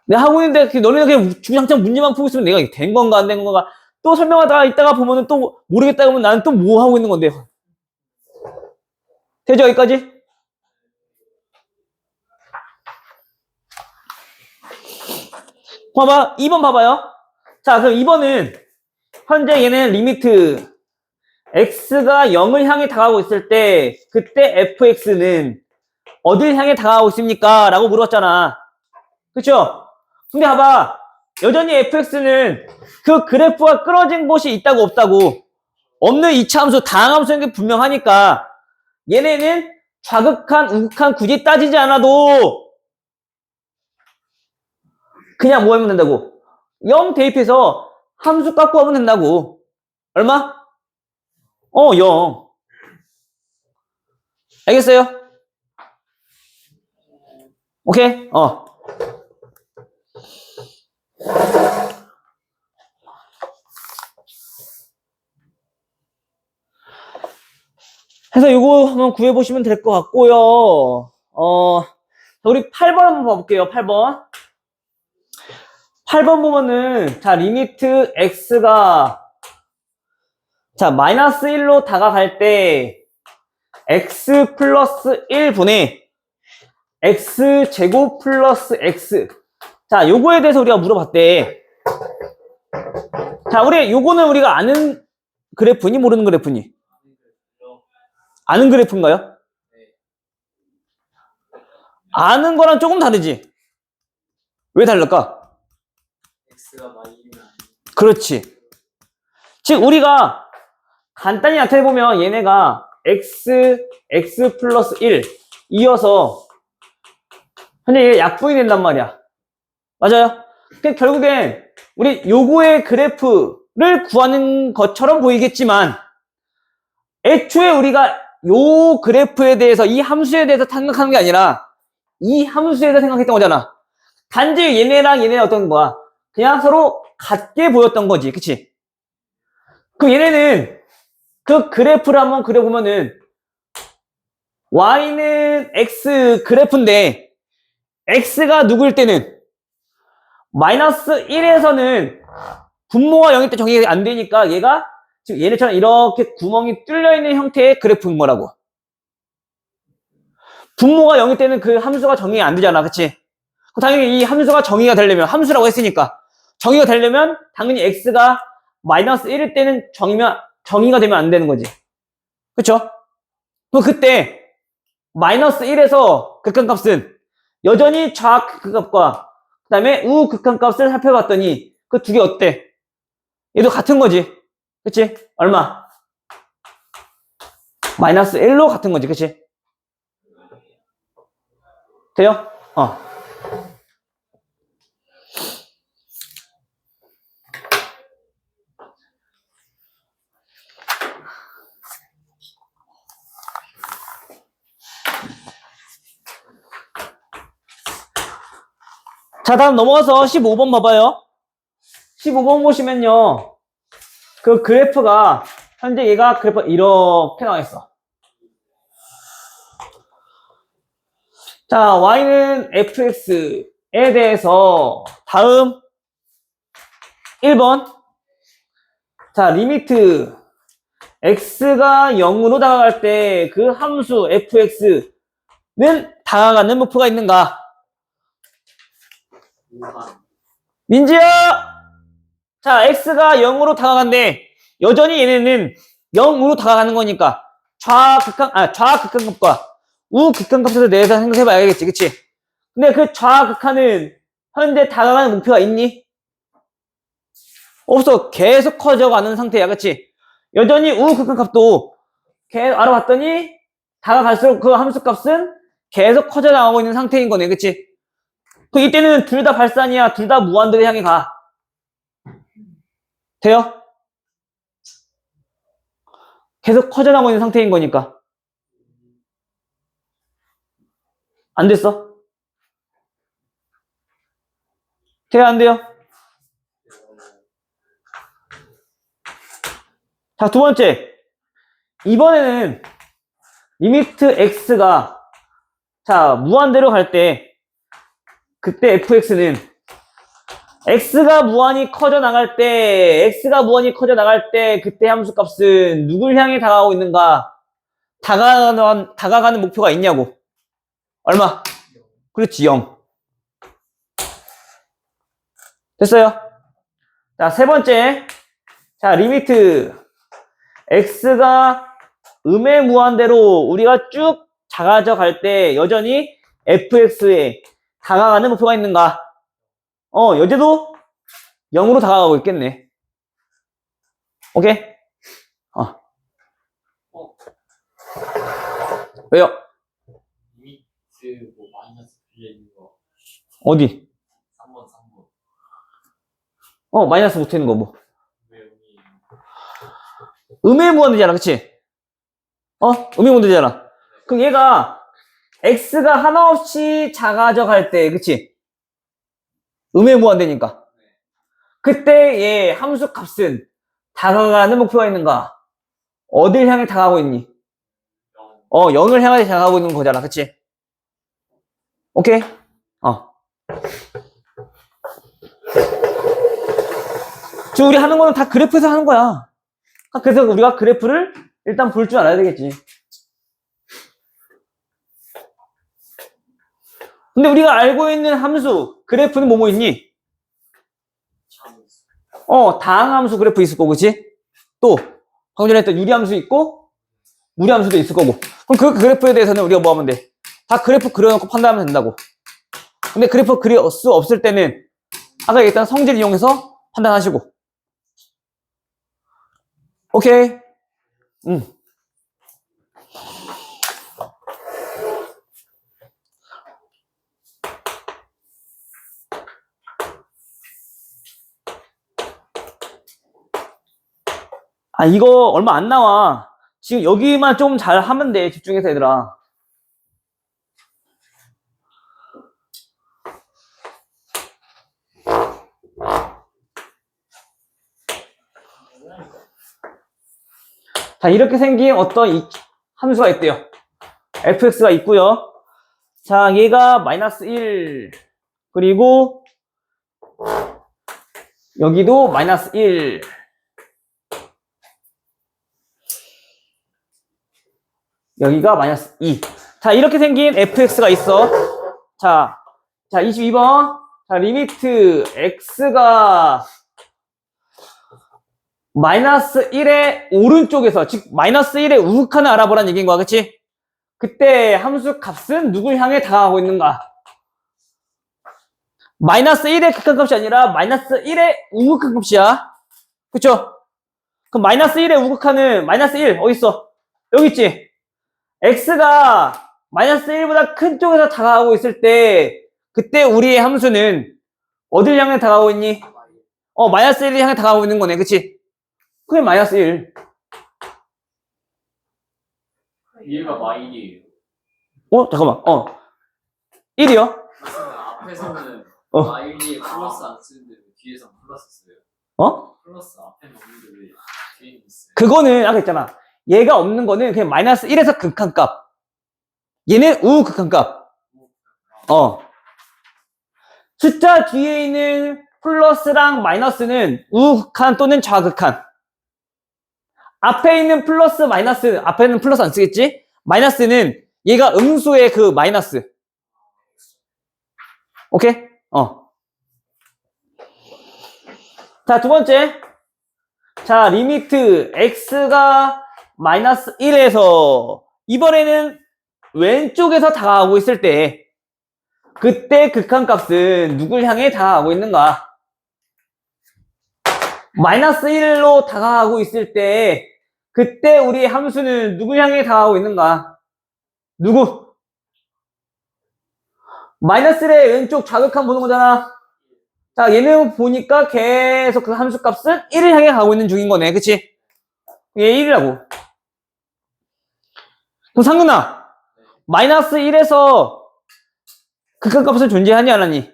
내가 하고 있는데 너네는 그냥 주장창 문제만 풀고 있으면 내가 된 건가 안 된 건가 또 설명하다가 있다가 보면은 또 모르겠다 그러면 나는 또 뭐 하고 있는 건데. 되죠, 여기까지? 봐봐, 2번 봐봐요. 자, 그럼 2번은 현재 얘는 리미트 x가 0을 향해 다가가고 있을 때 그때 fx는 어딜 향해 다가가고 있습니까? 라고 물어봤잖아. 그쵸? 근데 봐봐, 여전히 fx는 그 그래프가 끊어진 곳이 있다고 없다고? 없는 이차함수 다항함수인 게 분명하니까 얘네는 좌극한 우극한 굳이 따지지 않아도 그냥 뭐 하면 된다고? 0 대입해서 함수 깎고 하면 된다고. 얼마? 0. 알겠어요? 오케이? 해서 이거 한번 구해보시면 될 것 같고요. 우리 8번 한번 봐볼게요. 8번. 8번 보면은, 자, 리미트 x가, 자, 마이너스 1로 다가갈 때, x 플러스 1분의 x 제곱 플러스 x. 자, 요거에 대해서 우리가 물어봤대. 자, 요거는 우리가 아는 그래프니, 모르는 그래프니? 아는 그래프인가요? 아는 거랑 조금 다르지? 왜 다를까? x가 마이너스. 그렇지. 즉 우리가 간단히 나타내보면 얘네가 x 플러스 1 이어서 현재 얘 약분이 된단 말이야. 맞아요? 그러니까 결국엔 우리 요거의 그래프를 구하는 것처럼 보이겠지만 애초에 우리가 요 그래프에 대해서 이 함수에 대해서 생각하는 게 아니라 이 함수에 대해서 생각했던 거잖아. 단지 얘네랑 얘네는 어떤 거야? 그냥 서로 같게 보였던 거지. 그치? 그럼 얘네는 그 그래프를 한번 그려보면은 y는 x 그래프인데 x가 누구일 때는 마이너스 1에서는 분모가 0일 때 정의가 안 되니까 얘가 지금 얘네처럼 이렇게 구멍이 뚫려있는 형태의 그래프인 거라고. 분모가 0일 때는 그 함수가 정의가 안 되잖아. 그치? 당연히 이 함수가 정의가 되려면, 함수라고 했으니까 정의가 되려면 당연히 x가 마이너스 1일 때는 정의가 되면 안 되는 거지. 그쵸? 그럼 그때 마이너스 1에서 극한값은 여전히 좌극한값과 그 다음에 우극한값을 살펴봤더니 그 두 개 어때? 얘도 같은 거지. 그치? 얼마? 마이너스 1로 같은 거지. 그치? 돼요? 자, 다음 넘어가서 15번 봐봐요. 15번 보시면요. 그 그래프가, 현재 얘가 그래프가 이렇게 나와 있어. 자, y는 fx에 대해서 다음 1번. 자, 리미트 x가 0으로 다가갈 때 그 함수 fx는 다가가는 목표가 있는가? 민지야! 자, x가 0으로 다가간대. 여전히 얘네는 0으로 다가가는 거니까 좌극한값과 우극한값에 대해서 생각해봐야겠지. 그치? 근데 그 좌극한은 현재 다가가는 목표가 있니? 없어. 계속 커져가는 상태야. 그치? 여전히 우극한값도 알아봤더니 다가갈수록 그 함수값은 계속 커져나가고 있는 상태인 거네. 그치? 그 이때는 둘 다 발산이야. 둘 다 무한대를 향해 가. 돼요? 계속 커져나가고 있는 상태인 거니까. 안 됐어? 돼요? 안 돼요? 자, 두 번째. 이번에는 리미트 x가 자, 무한대로 갈 때 그때 fx는 x가 무한히 커져 나갈 때 그때 함수값은 누굴 향해 다가가고 있는가? 다가가는 목표가 있냐고. 얼마? 그렇지, 0. 됐어요? 자, 세 번째. 자, 리미트 x가 음의 무한대로 우리가 쭉 작아져 갈 때 여전히 fx에 다가가는 목표가 있는가? 여제도 0으로 다가가고 있겠네. 오케이? 왜요? 리미트 뭐 마이너스 빌려 있는 거 어디? 3번 마이너스 붙어 있는 거 뭐? 왜 여기 음의 무한대잖아, 그치? 음의 무한대잖아. 그럼 얘가 x가 하나 없이 작아져 갈 때, 그치? 음의 무한대니까. 그때 얘 함수 값은 다가가는 목표가 있는가? 어딜 향해 다가가고 있니? 0을 향해 다가가고 있는 거잖아, 그치? 오케이? 지금 우리 하는 거는 다 그래프에서 하는 거야. 그래서 우리가 그래프를 일단 볼 줄 알아야 되겠지. 근데 우리가 알고 있는 함수, 그래프는 뭐뭐 있니? 다항함수 그래프 있을 거고, 그치? 또, 방금 전에 했던 유리함수 있고, 무리함수도 있을 거고. 그럼 그 그래프에 대해서는 우리가 뭐 하면 돼? 다 그래프 그려놓고 판단하면 된다고. 근데 그래프 그릴 수 없을 때는, 아까 얘기했던 성질 이용해서 판단하시고. 오케이? 이거 얼마 안 나와. 지금 여기만 좀 잘 하면 돼. 집중해서 얘들아. 자, 이렇게 생긴 어떤 함수가 있대요. fx가 있고요. 자, 얘가 마이너스 1 그리고 여기도 마이너스 1 여기가 마이너스 2. 자, 이렇게 생긴 fx가 있어. 자, 22번. 자, 리미트 x가 마이너스 1의 오른쪽에서, 즉 마이너스 1의 우극한을 알아보라는 얘기인 거야, 그치? 그때 함수 값은 누굴 향해 다가가고 있는가? 마이너스 1의 극한값이 아니라 마이너스 1의 우극한값이야. 그쵸? 그럼 마이너스 1의 우극한은 마이너스 1 어딨어? 여기 있지? x가 마이너스 1보다 큰 쪽에서 다가가고 있을 때 그때 우리의 함수는 어딜 향해 다가가고 있니? 마이너스 1을 향해 다가가고 있는 거네, 그치? 그게 마이너스 1. 얘가 마일이에요. 잠깐만. 1이요? 앞에서는 마일이 플러스 안 쓰는데 왜 뒤에서 플러스 써요? 플러스 앞에 넣는데 왜 뒤에 있어요? 그거는 아까 했잖아. 얘가 없는 거는 그냥 마이너스 1에서 극한값. 얘는 우극한값. 숫자 뒤에 있는 플러스랑 마이너스는 우극한 또는 좌극한. 앞에 있는 플러스 마이너스, 앞에는 플러스 안 쓰겠지? 마이너스는 얘가 음수의 그 마이너스. 오케이? 자, 두 번째. 자, 리미트 x가 마이너스 1에서 이번에는 왼쪽에서 다가가고 있을 때 그때 극한값은 누굴 향해 다가가고 있는가? 마이너스 1로 다가가고 있을 때 그때 우리의 함수는 누굴 향해 다가가고 있는가? 누구? 마이너스1의 왼쪽 좌극한 보는 거잖아. 자, 얘는 보니까 계속 그 함수 값은 1을 향해 가고 있는 중인 거네. 그치? 얘 1이라고. 그럼 상근아, 마이너스 1에서 극한값은 존재하니 안 하니?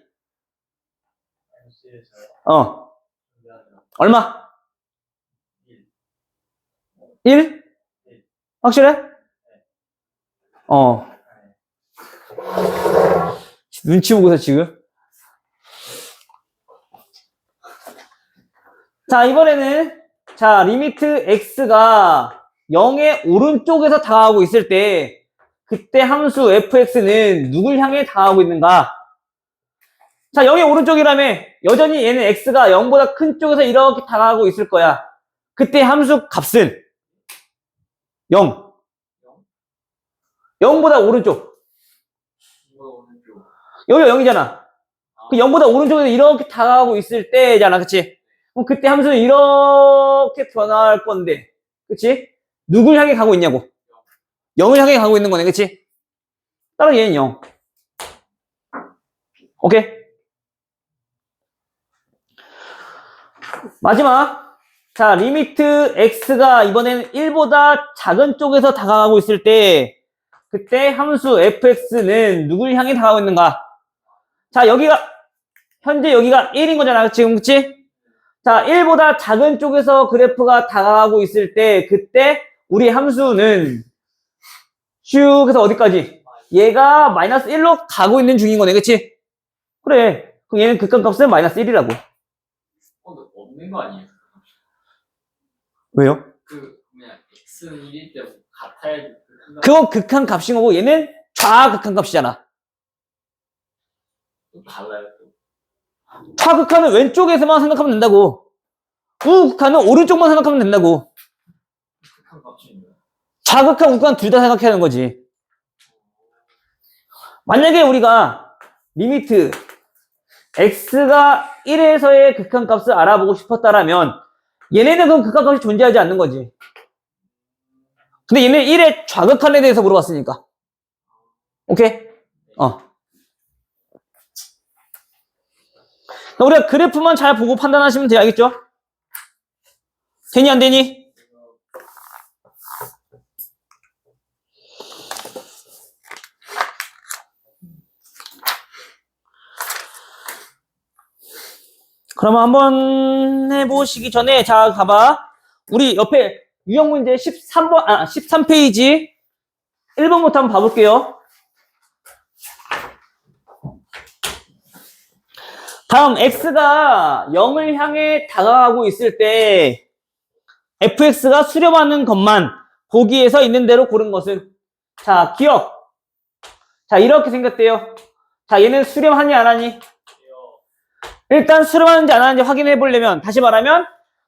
어. 얼마? 1? 확실해? 어. 눈치 보고서 지금. 자, 이번에는, 자, 리미트 x가 0의 오른쪽에서 다가가고 있을 때, 그때 함수 fx는 누굴 향해 다가가고 있는가? 자, 0의 오른쪽이라며, 여전히 얘는 x가 0보다 큰 쪽에서 이렇게 다가가고 있을 거야. 그때 함수 값은 0. 0보다 오른쪽. 여기가 0이잖아. 그 0보다 오른쪽에서 이렇게 다가가고 있을 때잖아. 그치? 그럼 그때 함수는 이렇게 변화할 건데. 그치? 누굴 향해 가고 있냐고. 0을 향해 가고 있는 거네. 그치? 따라 얘는 0. 오케이? 마지막. 자, 리미트 x가 이번에는 1보다 작은 쪽에서 다가가고 있을 때 그때 함수 fx는 누굴 향해 다가가고 있는가? 자, 여기가 현재 여기가 1인 거잖아. 지금 그치? 자, 1보다 작은 쪽에서 그래프가 다가가고 있을 때 그때 우리 함수는 슉 해서 어디까지? 얘가 마이너스 1로 가고 있는 중인 거네. 그치? 그래. 그럼 얘는 극한값은 마이너스 1이라고. 근데 없는 거 아니에요? 왜요? 그냥 x는 1일 때 같아야지. 그건 극한값인 거고 얘는 좌극한값이잖아. 또 달라요 또. 좌극한은 왼쪽에서만 생각하면 된다고. 우극한은 오른쪽만 생각하면 된다고. 극한값이 좌극한, 우극한 둘 다 생각해야 하는 거지. 만약에 우리가 리미트 x가 1에서의 극한값을 알아보고 싶었다라면 얘네는 그럼 극한값이 존재하지 않는 거지. 근데 얘는 1의 좌극한에 대해서 물어봤으니까. 오케이? 우리가 그래프만 잘 보고 판단하시면 돼요. 알겠죠? 되니 안 되니? 그러면 한번 해보시기 전에 자 가봐. 우리 옆에 유형 문제 13페이지 1번부터 한번 봐볼게요. 다음 x가 0을 향해 다가가고 있을 때 fx가 수렴하는 것만 보기에서 있는 대로 고른 것은 자 기억. 자 이렇게 생겼대요. 자 얘는 수렴하니 안 하니? 일단 수렴하는지 안 하는지 확인해 보려면 다시 말하면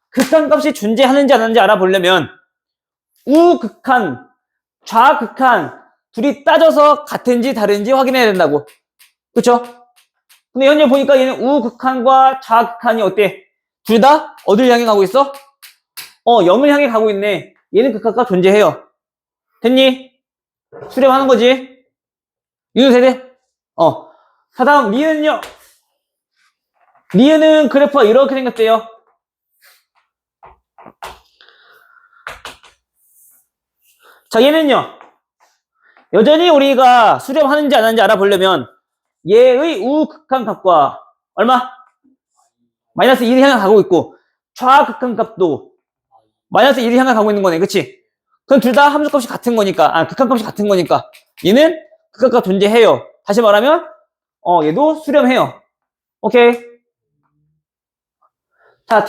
극한값이 존재하는지 안 하는지 알아보려면 우극한, 좌극한 둘이 따져서 같은지 다른지 확인해야 된다고. 그쵸? 근데 현재 보니까 얘는 우극한과 좌극한이 어때? 둘 다 어딜 향해 가고 있어? 0을 향해 가고 있네. 얘는 극한값 존재해요. 됐니? 수렴하는 거지. 유도세대? 자 다음 리은요. 리은은 그래프가 이렇게 생겼대요. 자 얘는요. 여전히 우리가 수렴하는지 안 하는지 알아보려면 얘의 우극한값과 얼마? 마이너스 1이 향해 가고 있고 좌극한값도 마이너스 1이 향해 가고 있는 거네. 그치? 그럼 둘 다 함수값이 같은 거니까 극한값이 같은 거니까 얘는 극한값 존재해요. 다시 말하면 얘도 수렴해요. 오케이. 자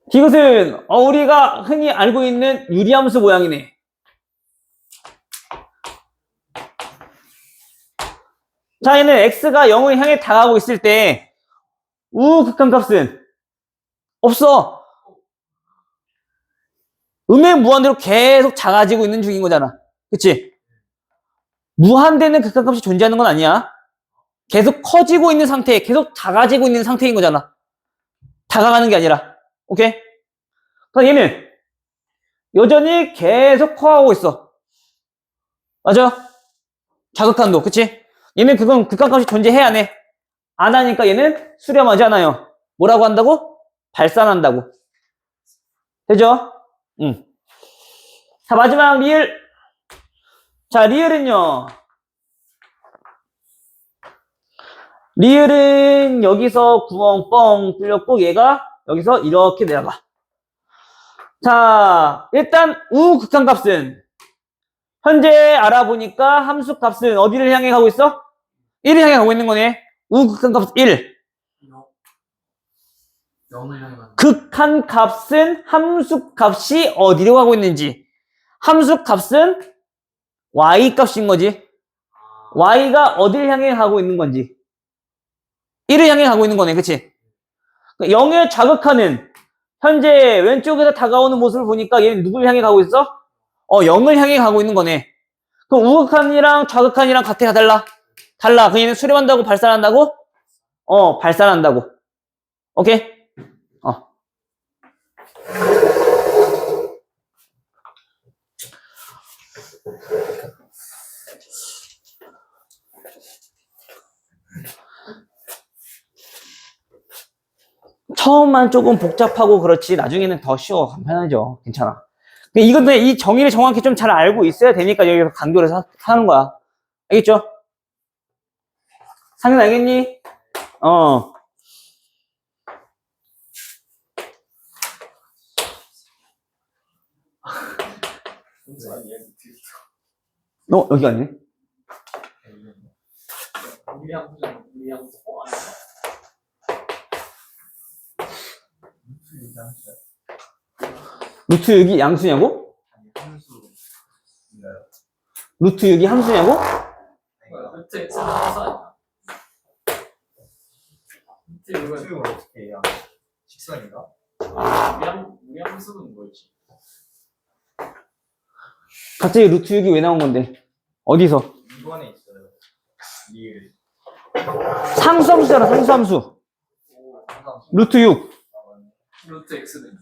디귿은 우리가 흔히 알고 있는 유리함수 모양이네. 자 얘는 x가 0을 향해 다가가고 있을 때 우극한값은 없어. 음의 무한대로 계속 작아지고 있는 중인 거잖아. 그치? 무한대는 극한값이 존재하는 건 아니야. 계속 커지고 있는 상태, 계속 작아지고 있는 상태인 거잖아. 다가가는 게 아니라. 오케이? 그럼 얘는 여전히 계속 커가고 있어. 맞아? 자극한도, 그치? 얘는 그건 극한값이 존재해야 안 해. 안 하니까 얘는 수렴하지 않아요. 뭐라고 한다고? 발산한다고. 되죠? 응. 자, 마지막 리을. 자, 리을은요. 리을은 여기서 구멍 뻥 뚫렸고 얘가 여기서 이렇게 내려가. 자, 일단 우극한값은 현재 알아보니까 함수값은 어디를 향해 가고 있어? 1을 향해 가고 있는 거네. 우극한값은 1. 0을 향해 가는 극한값은 함수값이 어디로 가고 있는지. 함수값은 y값인 거지. y가 어디를 향해 가고 있는 건지. 1을 향해 가고 있는 거네. 그치? 0의 좌극한은 현재 왼쪽에서 다가오는 모습을 보니까 얘는 누굴 향해 가고 있어? 0을 향해 가고 있는 거네. 그럼 우극한이랑 좌극한이랑 같아, 달라? 달라. 그 얘는 수렴한다고 발산한다고? 발산한다고. 오케이? 처음만 조금 복잡하고 그렇지 나중에는 더 쉬워 간편하죠. 괜찮아. 이건 이 정의를 정확히 좀 잘 알고 있어야 되니까 여기서 강조를 하는 거야. 알겠죠? 상현 알겠니? 여기 아니네? 우리 함수는 우리 함수 아닌가? 루트 6이 양수냐고? 루트 6이 함수냐고? 루트 x는 함수 아니야? 루트 6은 수용을 어떻게 해야? 직선인가? 우리 함수는 뭐였지? 갑자기 루트 6이 왜 나온 건데? 어디서? 2번에 있어요. 리을. 상수함수잖아, 상수함수. 루트 6. 루트 x는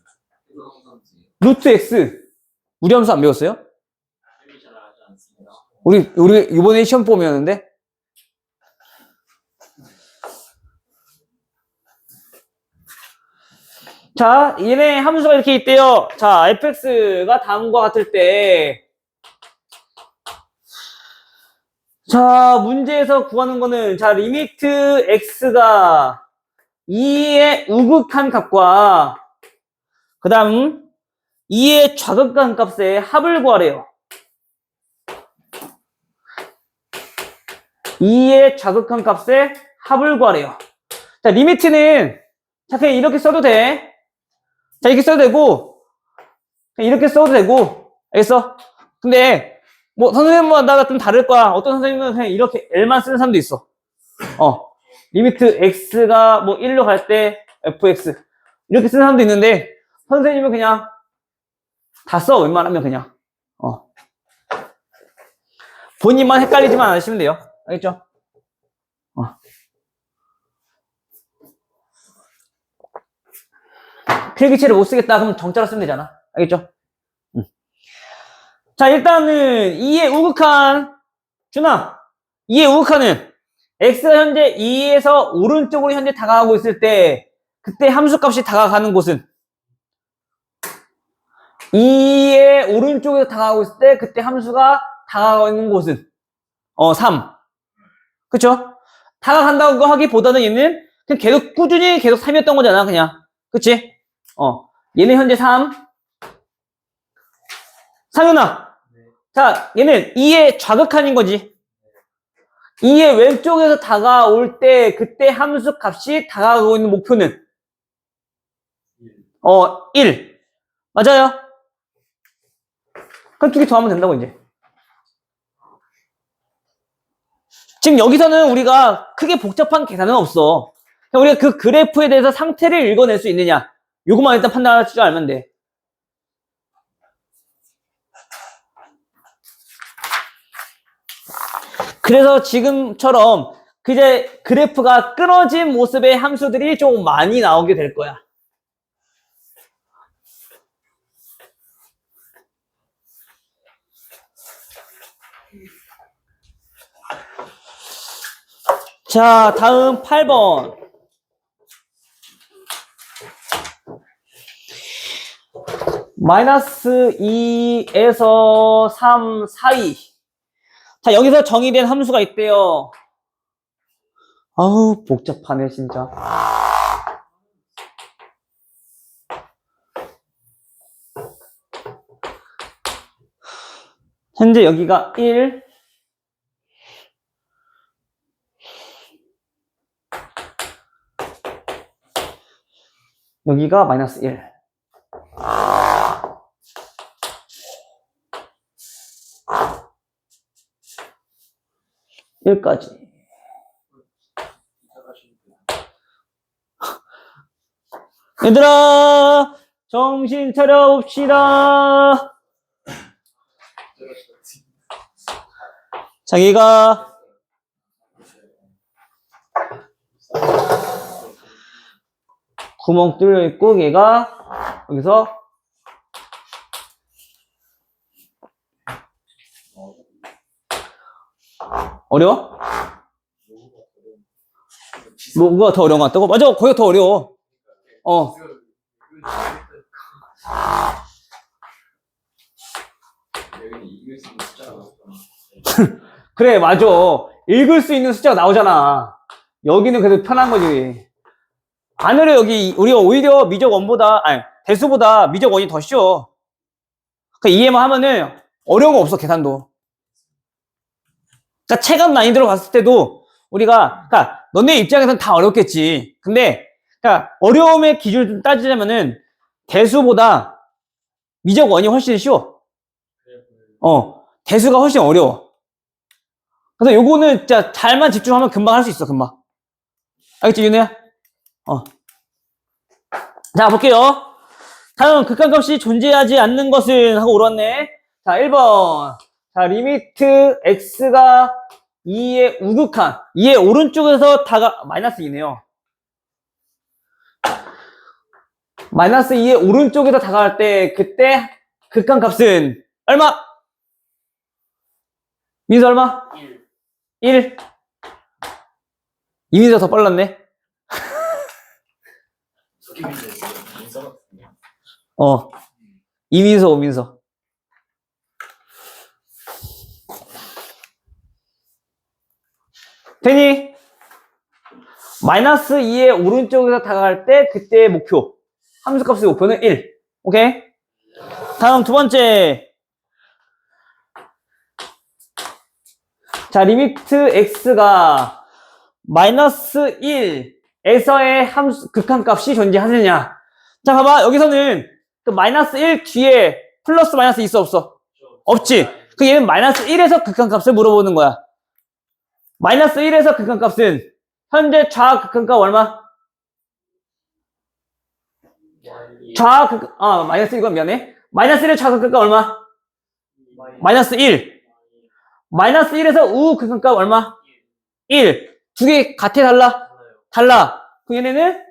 이거 함수인지 루트 x. 우리 함수 안 배웠어요? 쌤이 잘 알지 않습니다. 우리 이번에 시험 보면는데? 자, 얘네 함수가 이렇게 있대요. 자, fx가 다음과 같을 때. 자, 문제에서 구하는 거는, 자, 리미트 x가 2의 우극한 값과, 그 다음, 2의 좌극한 값의 합을 구하래요. 2의 좌극한 값의 합을 구하래요. 자, 리미트는, 자, 그냥 이렇게 써도 돼. 자, 이렇게 써도 되고, 그냥 이렇게 써도 되고, 알겠어? 근데, 뭐, 선생님마다 좀 다를 거야. 어떤 선생님은 그냥 이렇게 L만 쓰는 사람도 있어. 리미트 X가 뭐 1로 갈 때 fx. 이렇게 쓰는 사람도 있는데, 선생님은 그냥 다 써, 웬만하면 그냥. 본인만 헷갈리지만 않으시면 돼요. 알겠죠? 필기체를 못 쓰겠다. 그럼 정자로 쓰면 되잖아. 알겠죠? 자, 일단은 2의 우극한, 준아, 2의 우극한은 x가 현재 2에서 오른쪽으로 현재 다가가고 있을 때 그때 함수값이 다가가는 곳은 2의 오른쪽에서 다가가고 있을 때 그때 함수가 다가가고 있는 곳은 3. 그쵸? 다가간다고 하기보다는 얘는 그냥 계속 꾸준히 계속 3이었던 거잖아, 그냥. 그치? 얘는 현재 3. 상윤아. 자, 얘는 2의 좌극한인 거지. 2의 왼쪽에서 다가올 때 그때 함수 값이 다가가고 있는 목표는 1. 맞아요? 그럼 2개 더하면 된다고 이제. 지금 여기서는 우리가 크게 복잡한 계산은 없어. 그냥 우리가 그 그래프에 대해서 상태를 읽어낼 수 있느냐. 요것만 일단 판단할 줄 알면 돼. 그래서 지금처럼 이제 그래프가 끊어진 모습의 함수들이 좀 많이 나오게 될 거야. 자, 다음 8번. 마이너스 2에서 3 사이. 자, 여기서 정의된 함수가 있대요. 아우, 복잡하네, 진짜. 현재 여기가 1. 여기가 마이너스 1. 여기까지. 얘들아, 정신 차려봅시다. 자기가 구멍 뚫려 있고, 얘가 여기서 어려워? 뭐가 더 어려운 것 같다고? 맞아, 거기가 더 어려워. 여기는 이길 수 있는 숫자가 나왔잖아. 그래, 맞아. 읽을 수 있는 숫자가 나오잖아. 여기는 그래도 편한 거지. 안 어려, 여기. 우리가 오히려 미적 원보다, 아니, 대수보다 미적 원이 더 쉬워. 그 이해만 하면은 어려운 거 없어, 계산도. 그러니까 체감 난이도로 봤을 때도 우리가, 그러니까 너네 입장에서는 다 어렵겠지. 근데, 그러니까 어려움의 기준을 좀 따지자면은 대수보다 미적 원이 훨씬 쉬워. 대수가 훨씬 어려워. 그래서 요거는 진짜 잘만 집중하면 금방 할 수 있어, 금방. 알겠지, 윤혜야? 자, 볼게요. 다음, 극한값이 존재하지 않는 것은 하고 울었네. 자, 1번. 자, 리미트 x가 2의 우극한. 2의 오른쪽에서 마이너스 2네요. 마이너스 2의 오른쪽에서 다가갈 때, 그때 극한값은 얼마? 민수 얼마? 1. 이민수가 더 빨랐네. 이민서, 오민서. 되니? 마이너스 2의 오른쪽에서 다가갈 때 그때의 목표. 함수값의 목표는 1. 오케이? 다음 두 번째. 자, 리미트 x가 마이너스 1에서의 극한값이 존재하느냐. 자, 봐봐. 여기서는 그 마이너스 1 뒤에 플러스 마이너스 있어, 없어? 없지. 그 얘는 마이너스 1에서 극한값을 물어보는 거야. 마이너스 1에서 극한값은 현재 좌 극한값 얼마? 마이너스 1과 미안해. 마이너스 1의 좌 극한값 얼마? 마이너스 1. 마이너스 1에서 우 극한값 얼마? 1. 두 개 같아, 달라? 달라. 그 얘네는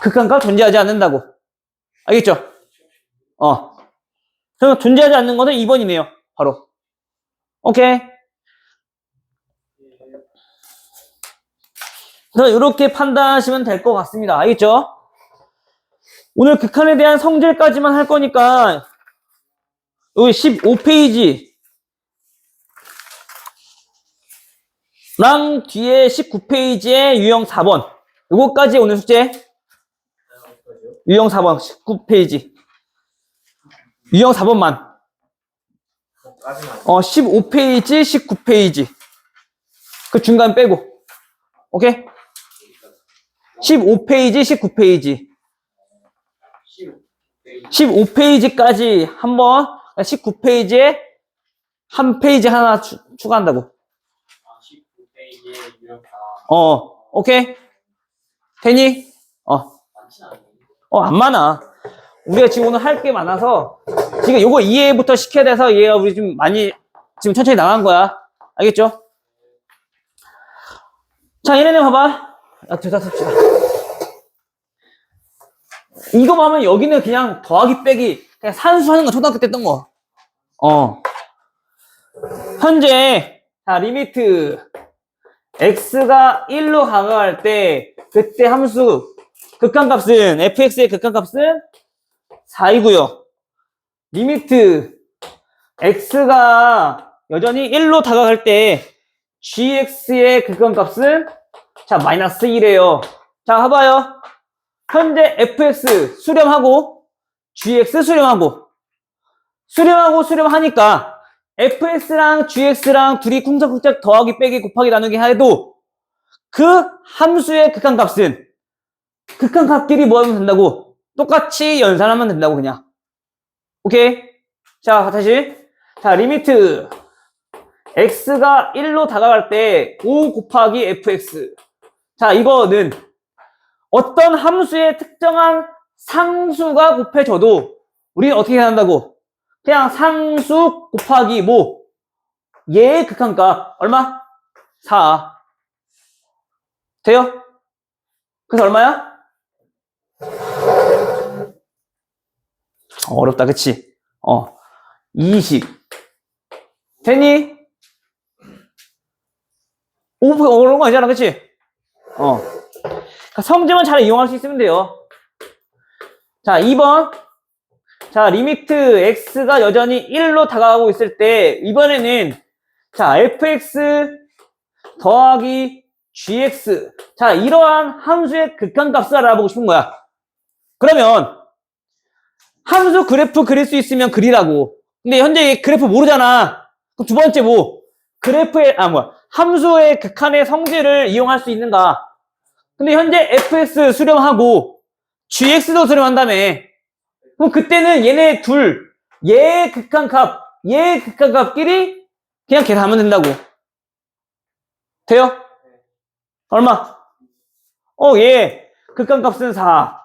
극한값 존재하지 않는다고. 알겠죠? 그럼 존재하지 않는 거는 2번이네요. 바로. 오케이. 그래서 이렇게 판단하시면 될 것 같습니다. 알겠죠? 오늘 극한에 대한 성질까지만 할 거니까 여기 15페이지 랑 뒤에 19페이지에 유형 4번 요거까지 오늘 숙제. 유형 4번 19페이지 유형 4번만 15페이지 19페이지 그 중간 빼고. 오케이? 15페이지 19페이지 15페이지까지 한번 19페이지에 한 페이지 하나 추가한다고. 19페이지에 유형 다. 오케이? 되니? 안 많아. 우리가 지금 오늘 할 게 많아서 지금 요거 이해부터 시켜야 돼서 얘가 우리 좀 많이 지금 천천히 나간 거야. 알겠죠? 자, 얘네는 봐봐. 둘다 씁시다. 이거 하면 여기는 그냥 더하기 빼기, 그냥 산수하는 거 초등학교 때 했던 거. 현재, 자, 리미트, x가 1로 다가갈 때, 그때 함수, 극한값은, fx의 극한값은 4이고요. 리미트, x가 여전히 1로 다가갈 때, gx의 극한값은, 자, 마이너스 1이에요. 자, 봐봐요. 현재 fx 수렴하고, gx 수렴하고, 수렴하니까, fx랑 gx랑 둘이 쿵짝쿵짝 더하기 빼기 곱하기 나누기 해도 그 함수의 극한값은 극한값끼리 뭐 하면 된다고? 똑같이 연산하면 된다고 그냥. 오케이? 자, 다시. 자, 리미트 x가 1로 다가갈 때 5 곱하기 fx. 자, 이거는 어떤 함수의 특정한 상수가 곱해져도 우리는 어떻게 한다고? 그냥 상수 곱하기 뭐? 얘의 극한값 얼마? 4. 돼요? 그래서 얼마야? 어렵다, 그치? 20. 되니? 어려운 거 아니잖아, 그치? 그러니까 성질만 잘 이용할 수 있으면 돼요. 자, 2번. 자, 리미트 x가 여전히 1로 다가가고 있을 때 이번에는 자, fx 더하기 gx. 자, 이러한 함수의 극한값을 알아보고 싶은 거야. 그러면 함수 그래프 그릴 수 있으면 그리라고. 근데 현재 그래프 모르잖아. 그럼 두 번째 뭐? 그래프의 함수의 극한의 성질을 이용할 수 있는가? 근데 현재 fx 수렴하고 gx도 수렴한다며. 그럼 그때는 얘네 둘, 얘의 극한값끼리 그냥 계산하면 된다고. 돼요? 얼마? 얘 극한값은 4,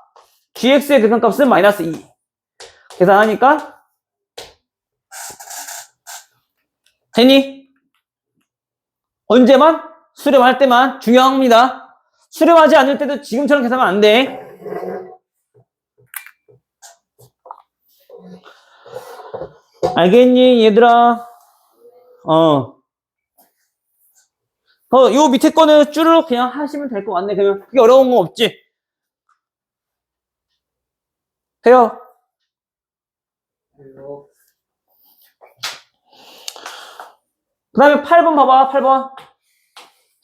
gx의 극한값은 마이너스 2. 계산하니까 되니? 언제만? 수렴할 때만 중요한 겁니다. 수렴하지 않을 때도 지금처럼 계산하면 안 돼. 알겠니, 얘들아? 요 밑에 거는 쭈르륵 그냥 하시면 될 것 같네. 그게 어려운 거 없지? 돼요? 그 다음에 8번 봐봐, 8번.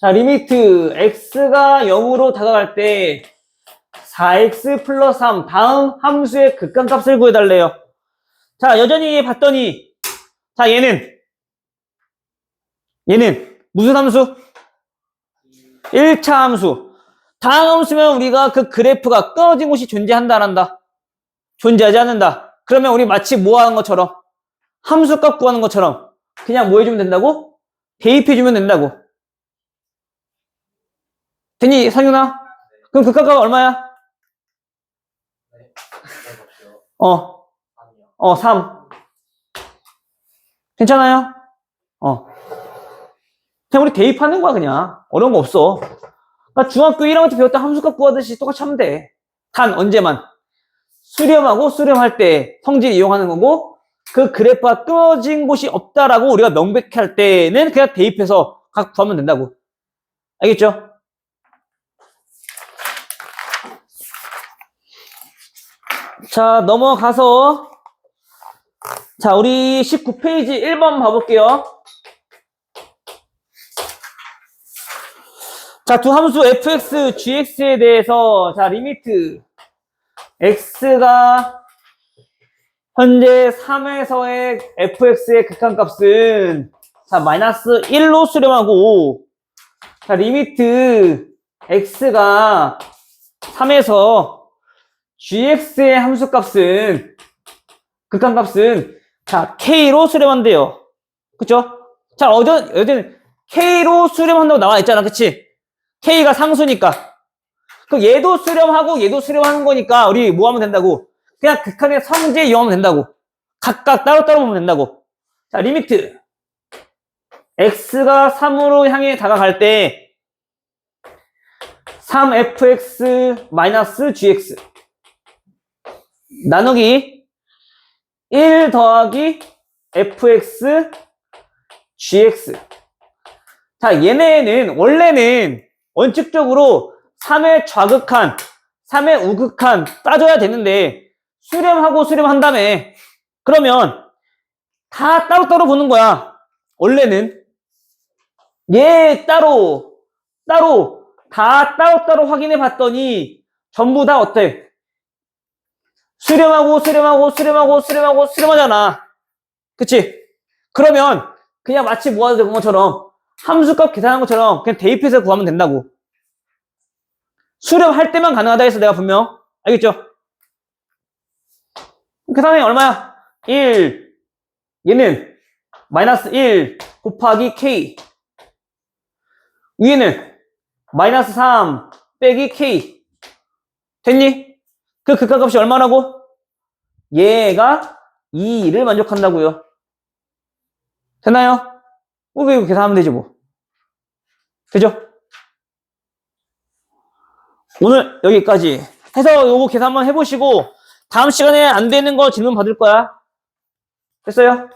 자, 리미트 x가 0으로 다가갈 때 4x 플러스 3 다음 함수의 극한값을 구해달래요. 자, 여전히 봤더니 자, 얘는 무슨 함수? 1차 함수. 다음 함수면 우리가 그 그래프가 끊어진 곳이 존재한다, 안 한다? 존재하지 않는다. 그러면 우리 마치 뭐 하는 것처럼 함수값 구하는 것처럼 그냥 뭐 해주면 된다고? 대입해주면 된다고. 되니, 상윤아? 그럼 극한값 얼마야? 3. 괜찮아요? 그냥 우리 대입하는 거야, 그냥. 어려운 거 없어. 그러니까 중학교 1학년 때 배웠던 함수값 구하듯이 똑같이 하면 돼. 단, 언제만. 수렴하고 수렴할 때 성질 이용하는 거고, 그 그래프가 끊어진 곳이 없다라고 우리가 명백히 할 때는 그냥 대입해서 각 구하면 된다고. 알겠죠? 자, 넘어가서 자, 우리 19페이지 1번 봐볼게요. 자, 두 함수 fx, gx에 대해서 자, 리미트 x가 현재 3에서의 fx의 극한값은 자, 마이너스 1로 수렴하고 자, 리미트 x가 3에서 gx의 함수값은 극한값은 자, k로 수렴한대요. 그쵸? 자, 어제는 k로 수렴한다고 나와 있잖아. 그치? k가 상수니까. 그럼 얘도 수렴하고 얘도 수렴하는 거니까 우리 뭐 하면 된다고? 그냥 극한의 성질 이용하면 된다고. 각각 따로따로 보면 된다고. 자, 리미트 x가 3으로 향해 다가갈 때 3fx-gx 나누기 1 더하기 fx gx. 자, 얘네는 원래는 원칙적으로 3의 좌극한, 3의 우극한 따져야 되는데 수렴하고 수렴한 다음에 그러면 다 따로따로 보는 거야. 원래는 얘 따로 다 따로따로 확인해 봤더니 전부 다 어때? 수렴하잖아. 그치? 그러면 그냥 마치 모아도 되는 것처럼 함수값 계산한 것처럼 그냥 대입해서 구하면 된다고. 수렴할 때만 가능하다 해서 내가 분명. 알겠죠? 계산이 얼마야? 1. 얘는 마이너스 1 곱하기 k. 위에는 마이너스 3 빼기 k. 됐니? 그 극한값이 얼마라고? 얘가 2를 만족한다고요. 됐나요? 이거 계산하면 되지 뭐. 되죠? 오늘 여기까지 해서 요거 계산 한번 해보시고 다음 시간에 안 되는 거 질문 받을 거야. 됐어요?